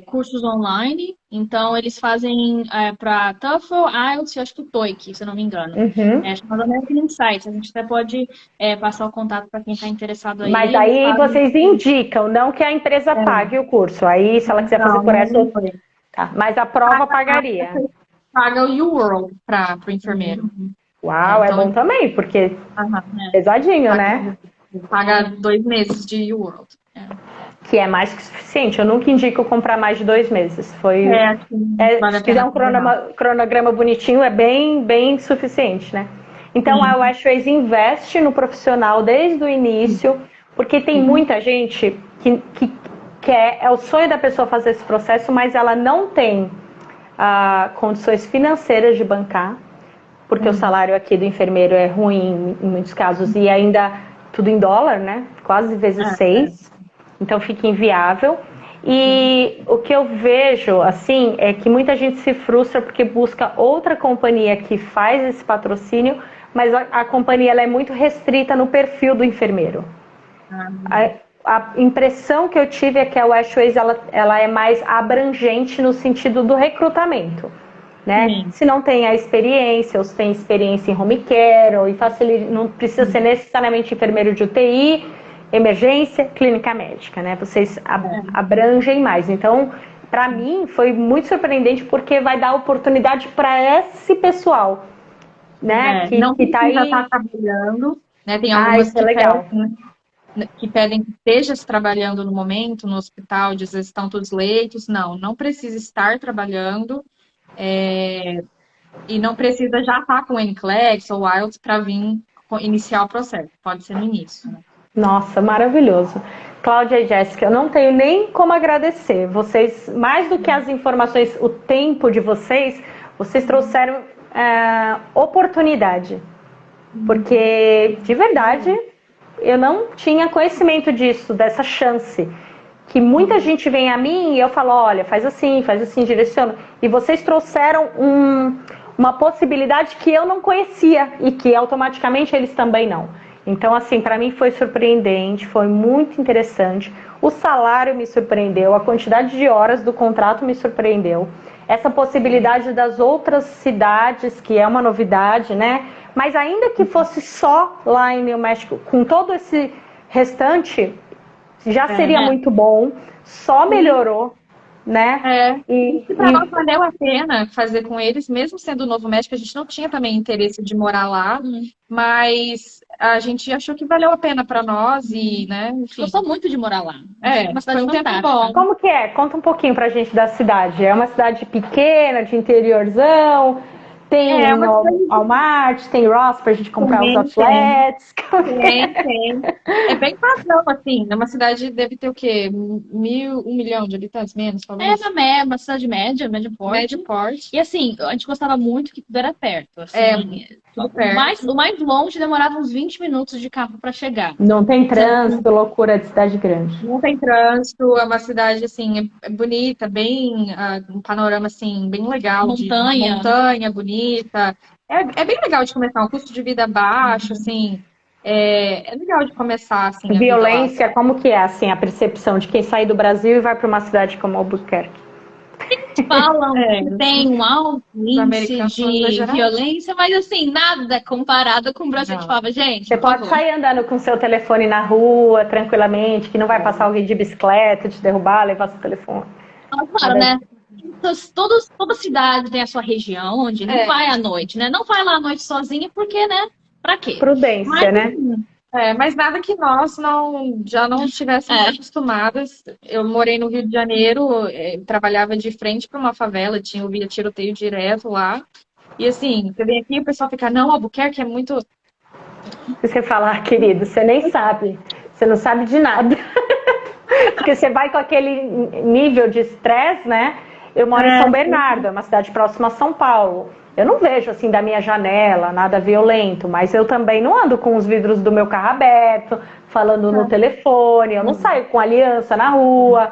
cursos online, então eles fazem para TOEFL, IELTS e acho que o TOEIC, se eu não me engano. Chamado American Insights, a gente até pode passar o contato para quem está interessado aí. Mas aí vocês indicam, não que a empresa pague o curso, aí se ela quiser fazer por essa... Tá. Mas a prova pagaria. Paga o UWorld para o enfermeiro. Uau, então, é bom também, porque pesadinho, né? Paga 2 meses de UWorld. Que é mais que suficiente. Eu nunca indico comprar mais de 2 meses. Se quiser um cronograma bonitinho, é bem suficiente, né? Então, a Westways investe no profissional desde o início, porque tem muita gente que é o sonho da pessoa fazer esse processo, mas ela não tem condições financeiras de bancar, porque o salário aqui do enfermeiro é ruim em muitos casos, e ainda tudo em dólar, né? Quase vezes 6. Então fica inviável. E o que eu vejo, assim, é que muita gente se frustra porque busca outra companhia que faz esse patrocínio, mas a companhia ela é muito restrita no perfil do enfermeiro. A impressão que eu tive é que a Westways ela é mais abrangente no sentido do recrutamento, né? Se não tem a experiência, ou se tem experiência em home care, ou não precisa ser necessariamente enfermeiro de UTI, emergência, clínica médica, né? Vocês abrangem mais. Então, para mim, foi muito surpreendente porque vai dar oportunidade para esse pessoal, né? Que tá aí já está trabalhando, né? Tem algumas isso é legal. Que pedem que esteja trabalhando no momento, no hospital, às vezes estão todos leitos. Não precisa estar trabalhando e não precisa já estar com NCLEX ou IELTS para vir iniciar o processo. Pode ser no início, né? Nossa, maravilhoso. Cláudia e Jéssica, eu não tenho nem como agradecer. Vocês, mais do que as informações, o tempo de vocês trouxeram oportunidade. Porque, de verdade, eu não tinha conhecimento disso, dessa chance. Que muita gente vem a mim e eu falo, olha, faz assim, direciona. E vocês trouxeram uma possibilidade que eu não conhecia e que automaticamente eles também não. Então, assim, para mim foi surpreendente, foi muito interessante. O salário me surpreendeu, a quantidade de horas do contrato me surpreendeu. Essa possibilidade das outras cidades, que é uma novidade, né? Mas ainda que fosse só lá em New México, com todo esse restante, já seria muito bom, só melhorou, né? E para nós valeu a pena fazer com eles, mesmo sendo Novo México, a gente não tinha também interesse de morar lá, mas a gente achou que valeu a pena para nós e, né, enfim. Gostou muito de morar lá. Uma cidade fantástica. Bom. Como que é? Conta um pouquinho pra gente da cidade. É uma cidade pequena, de interiorzão, tem Walmart, tem Ross pra gente comprar os outlets. Tem. É bem padrão, assim. É uma cidade, deve ter o quê? 1 milhão de habitantes, menos, talvez? Uma cidade média porte. Médio porte. E assim, a gente gostava muito que tudo era perto. Assim, tudo perto. O mais longe demorava uns 20 minutos de carro pra chegar. Não tem trânsito, loucura de cidade grande. Não tem trânsito, é uma cidade, assim, bonita, bem, um panorama, assim, bem legal. Montanha, bonita. É bem legal de começar, um custo de vida baixo, assim. É legal de começar, assim. Violência, como que é, assim, a percepção de quem sai do Brasil e vai para uma cidade como Albuquerque? Falam que tem um alto índice de violência, mas assim, nada comparado com o Brasil. A gente falava, gente, você pode sair andando com seu telefone na rua, tranquilamente, que não vai passar alguém de bicicleta, te derrubar, levar seu telefone. Claro, né? Toda cidade tem a sua região, onde não vai à noite, né? Não vai lá à noite sozinha, porque, né? Pra quê? Prudência, né? Mas nada que nós já não estivéssemos acostumadas. Eu morei no Rio de Janeiro, trabalhava de frente para uma favela, via tiroteio direto lá. E assim, você vem aqui e o pessoal fica, não, Albuquerque é muito... Você fala, querido, você nem sabe. Você não sabe de nada. Porque você vai com aquele nível de estresse, né? Eu moro em São Bernardo, é uma cidade próxima a São Paulo. Eu não vejo, assim, da minha janela, nada violento, mas eu também não ando com os vidros do meu carro aberto, falando no telefone, eu não saio com aliança na rua.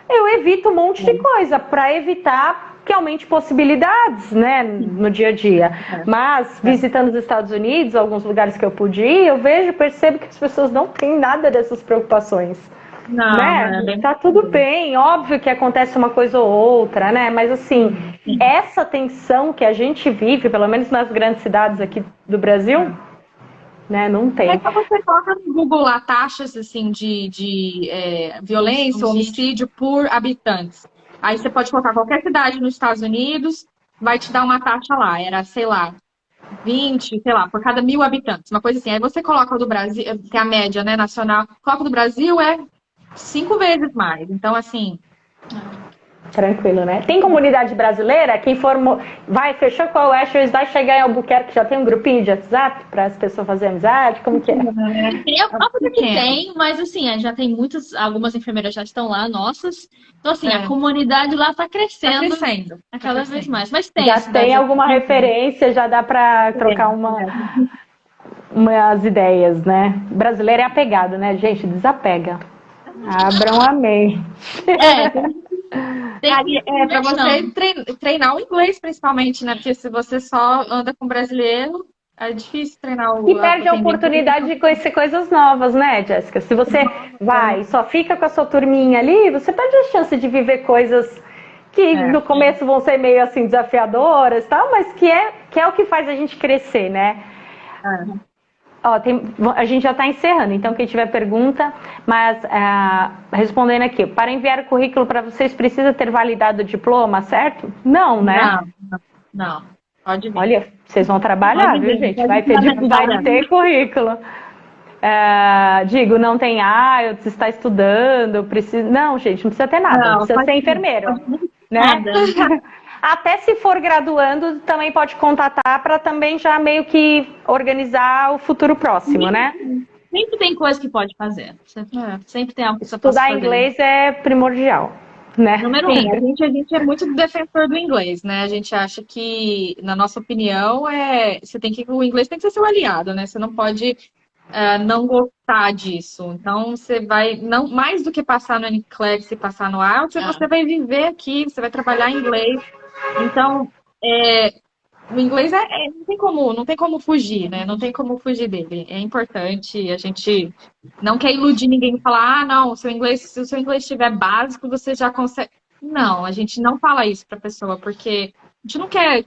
Eu evito um monte de coisa para evitar que aumente possibilidades, né, no dia a dia. Mas, visitando os Estados Unidos, alguns lugares que eu pude ir, percebo que as pessoas não têm nada dessas preocupações. Não, né? Tá tudo bem, óbvio que acontece uma coisa ou outra, né? Mas assim, essa tensão que a gente vive, pelo menos nas grandes cidades aqui do Brasil, né? Não tem. É que você coloca no Google lá taxas assim de violência, homicídio por habitantes. Aí você pode colocar qualquer cidade nos Estados Unidos, vai te dar uma taxa lá. Era, sei lá, 20, sei lá, por cada 1.000 habitantes, uma coisa assim. Aí você coloca o do Brasil, que é a média, né, nacional, coloca o do Brasil, 5 vezes mais. Então, assim... Tranquilo, né? Tem comunidade brasileira? Quem for... fechou com a Westways, vai chegar em Albuquerque, já tem um grupinho de WhatsApp para as pessoas fazerem amizade? Como que é? Tem, mas assim, já tem algumas enfermeiras já estão lá, nossas. Então, assim, a comunidade lá está crescendo. Cada vez mais. Mas tem. Já tem alguma referência, já dá para trocar umas ideias, né? Brasileiro é apegado, né, gente? Desapega. Abram a mente. É, Para você treinar o inglês, principalmente, né? Porque se você só anda com brasileiro, é difícil treinar E perde a oportunidade de conhecer coisas novas, né, Jéssica? Se você vai e só fica com a sua turminha ali, você perde a chance de viver coisas que no começo vão ser meio assim desafiadoras, tal, mas que é o que faz a gente crescer, né? Ó, a gente já está encerrando, então quem tiver pergunta, mas respondendo aqui, para enviar o currículo para vocês precisa ter validado o diploma, certo? Não, né? Não. Pode vir. Olha, vocês vão trabalhar, viu, gente? Vai ter currículo. Digo, não tem IELTS, está estudando, precisa... Não, gente, não precisa ter nada, não precisa ser enfermeiro. Né? Até se for graduando, também pode contatar para também já meio que organizar o futuro próximo, né? Sempre tem coisa que pode fazer. Sempre tem algo que você pode fazer. Estudar inglês é primordial, né? Número 1, a gente é muito defensor do inglês, né? A gente acha que, na nossa opinião, o inglês tem que ser seu aliado, né? Você não pode não gostar disso. Então, você vai, não, mais do que passar no NCLEX e passar no IELTS, você vai viver aqui, você vai trabalhar em inglês. Então, o inglês não tem como fugir, né? Não tem como fugir dele. É importante, a gente não quer iludir ninguém e falar, não, se o seu inglês estiver básico, você já consegue. Não, a gente não fala isso para a pessoa, porque a gente não quer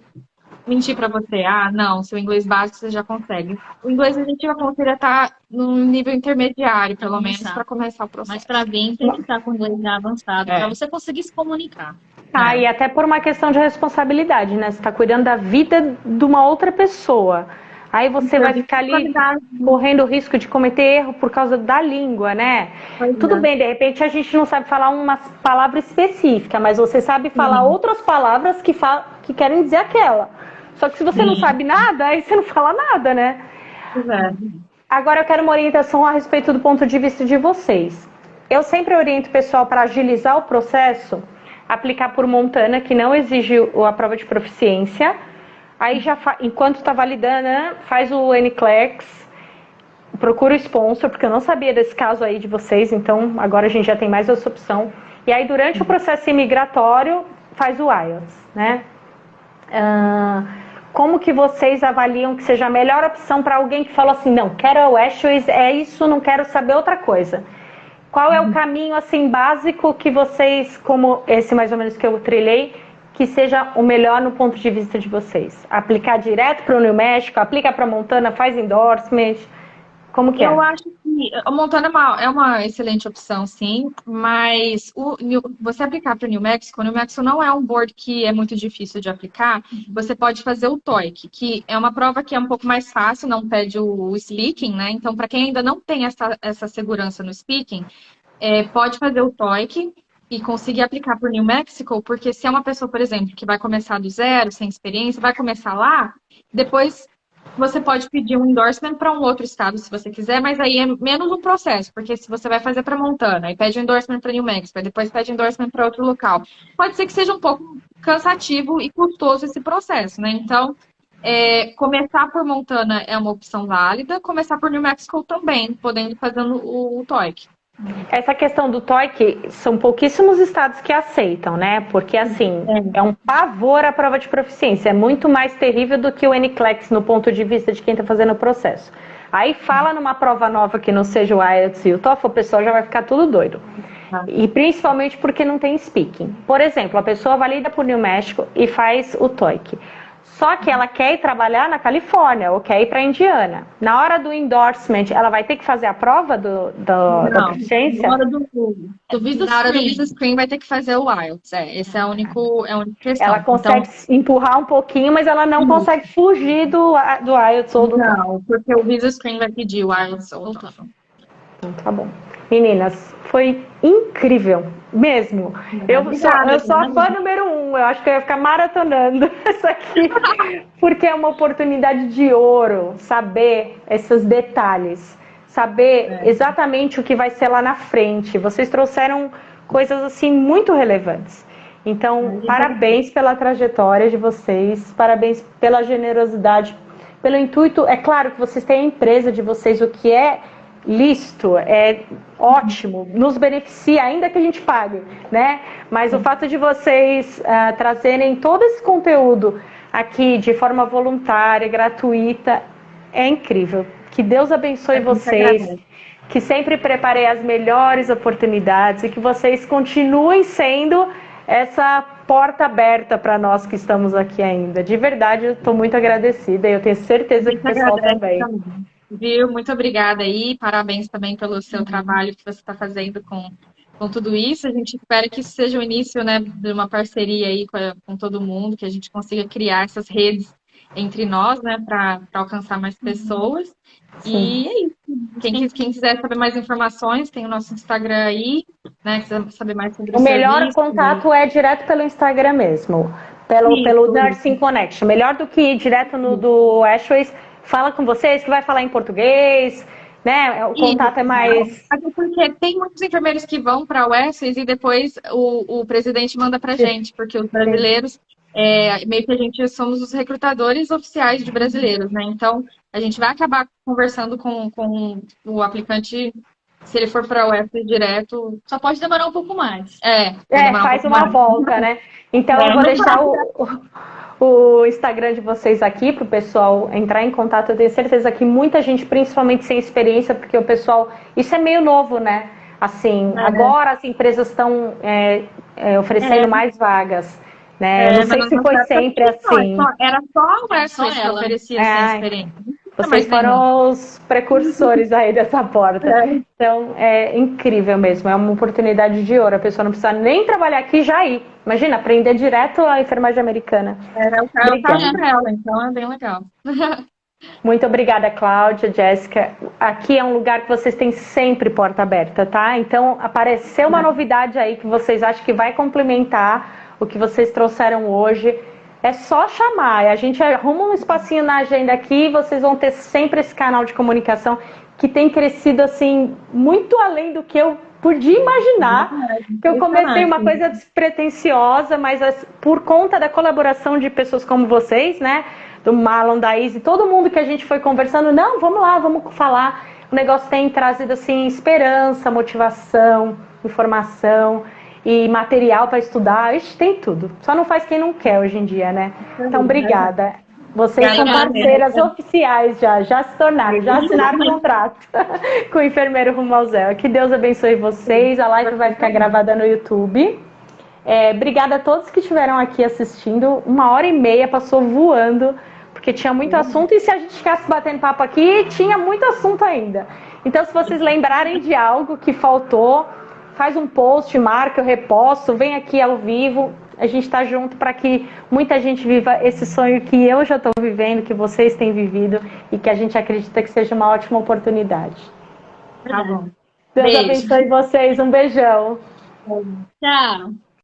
mentir para você, não, seu inglês básico você já consegue. O inglês a gente aconselha estar num nível intermediário, pelo menos, para começar o processo. Mas para vir tem que estar com o inglês já avançado, para você conseguir se comunicar. E até por uma questão de responsabilidade, né? Você está cuidando da vida de uma outra pessoa. Aí você vai ficar ali correndo o risco de cometer erro por causa da língua, né? Tudo bem, de repente a gente não sabe falar uma palavra específica, mas você sabe falar outras palavras que querem dizer aquela. Só que se você não sabe nada, aí você não fala nada, né? Agora eu quero uma orientação a respeito do ponto de vista de vocês. Eu sempre oriento o pessoal para agilizar o processo, aplicar por Montana, que não exige a prova de proficiência. Aí já, enquanto está validando, né, faz o NCLEX, procura o sponsor, porque eu não sabia desse caso aí de vocês, então agora a gente já tem mais essa opção. E aí durante o processo imigratório, faz o IELTS, né? Como que vocês avaliam que seja a melhor opção para alguém que fala assim, não, quero a Westways, é isso, não quero saber outra coisa? Qual é o caminho, assim, básico que vocês, como esse mais ou menos que eu trilhei, que seja o melhor no ponto de vista de vocês? Aplicar direto para o New México, aplica para Montana, faz endorsement, como que Eu acho que a Montana é uma excelente opção, sim, mas você aplicar para o New Mexico não é um board que é muito difícil de aplicar, você pode fazer o TOEIC, que é uma prova que é um pouco mais fácil, não pede o speaking, né? Então, para quem ainda não tem essa segurança no speaking, pode fazer o TOEIC e conseguir aplicar para o New Mexico, porque se é uma pessoa, por exemplo, que vai começar do zero, sem experiência, vai começar lá, depois você pode pedir um endorsement para um outro estado, se você quiser, mas aí é menos um processo, porque se você vai fazer para Montana e pede um endorsement para New Mexico, e depois pede endorsement para outro local, pode ser que seja um pouco cansativo e custoso esse processo, né? Então, começar por Montana é uma opção válida, começar por New Mexico também, podendo fazer o TOEIC. Essa questão do TOEIC, são pouquíssimos estados que aceitam, né? Porque, assim, é um pavor a prova de proficiência. É muito mais terrível do que o NCLEX no ponto de vista de quem está fazendo o processo. Aí fala numa prova nova que não seja o IELTS e o TOEFL, o pessoal já vai ficar tudo doido. E principalmente porque não tem speaking. Por exemplo, a pessoa valida por New México e faz o TOEIC. Só que ela quer ir trabalhar na Califórnia ou quer ir para Indiana. Na hora do endorsement, ela vai ter que fazer a prova da proficiência? Na hora do Visa Screen vai ter que fazer o IELTS. Essa é a única questão. Ela consegue empurrar um pouquinho, mas ela não consegue fugir do IELTS ou do TOEFL. Não, porque o Visa Screen vai pedir o IELTS ou o TOEFL. Então tá bom. Meninas, foi incrível, mesmo. Eu sou a fã número 1, eu acho que eu ia ficar maratonando isso aqui, porque é uma oportunidade de ouro, saber esses detalhes, saber exatamente o que vai ser lá na frente. Vocês trouxeram coisas assim muito relevantes. Então, parabéns pela trajetória de vocês, parabéns pela generosidade, pelo intuito. É claro que vocês têm a empresa de vocês, o que é lícito, é ótimo, nos beneficia, ainda que a gente pague, né? Mas o fato de vocês trazerem todo esse conteúdo aqui de forma voluntária, gratuita, é incrível. Que Deus abençoe vocês, que sempre preparem as melhores oportunidades e que vocês continuem sendo essa porta aberta para nós que estamos aqui ainda. De verdade, eu estou muito agradecida e eu tenho certeza que o pessoal também. Viu? Muito obrigada aí, parabéns também pelo seu trabalho que você está fazendo com tudo isso. A gente espera que isso seja o início, né, de uma parceria aí com todo mundo, que a gente consiga criar essas redes entre nós, né, para alcançar mais pessoas. Sim. E é isso. Quem quiser saber mais informações, tem o nosso Instagram aí, né, quiser saber mais sobre o melhor serviço, contato é direto pelo Instagram mesmo, pelo Nursing Connection. Melhor do que ir direto no do Ashways, fala com vocês, que vai falar em português, né? O contato é mais... Até porque tem muitos enfermeiros que vão para o Ashways e depois o presidente manda para a gente, porque os brasileiros, meio que a gente somos os recrutadores oficiais de brasileiros, né? Então, a gente vai acabar conversando com o aplicante, se ele for para o Ashways direto. Só pode demorar um pouco mais. Faz uma volta, né? Então, eu vou deixar o Instagram de vocês aqui para o pessoal entrar em contato. Eu tenho certeza que muita gente, principalmente sem experiência, porque o pessoal... Isso é meio novo, né? Assim, agora as empresas estão oferecendo mais vagas, né? Eu não sei se foi sempre assim. Era só o Ashways que oferecia sem experiência. Vocês foram os precursores aí dessa porta. Então, é incrível mesmo. É uma oportunidade de ouro. A pessoa não precisa nem trabalhar aqui e já ir. Imagina, aprender direto a enfermagem americana. Era o caso dela, então é bem legal. Muito obrigada, Cláudia, Jéssica. Aqui é um lugar que vocês têm sempre porta aberta, tá? Então, apareceu uma novidade aí que vocês acham que vai complementar o que vocês trouxeram hoje. É só chamar, a gente arruma um espacinho na agenda aqui e vocês vão ter sempre esse canal de comunicação que tem crescido assim, muito além do que eu podia imaginar. Que eu comecei uma coisa despretensiosa, mas por conta da colaboração de pessoas como vocês, né? Do Marlon, da Izzy, todo mundo que a gente foi conversando, não, vamos lá, vamos falar. O negócio tem trazido assim, esperança, motivação, informação e material para estudar. Ixi, tem tudo. Só não faz quem não quer hoje em dia, né? Então, obrigada. Vocês são parceiras oficiais já se tornaram, já assinaram o contrato com o Enfermeiro Rumo ao Zéu. Que Deus abençoe vocês. A live vai ficar gravada no YouTube. Obrigada a todos que estiveram aqui assistindo. 1h30 passou voando, porque tinha muito assunto. E se a gente ficasse batendo papo aqui, tinha muito assunto ainda. Então, se vocês lembrarem de algo que faltou, faz um post, marca, eu reposto, vem aqui ao vivo. A gente está junto para que muita gente viva esse sonho que eu já estou vivendo, que vocês têm vivido e que a gente acredita que seja uma ótima oportunidade. Tá bom. Deus abençoe vocês. Um beijão. Tchau.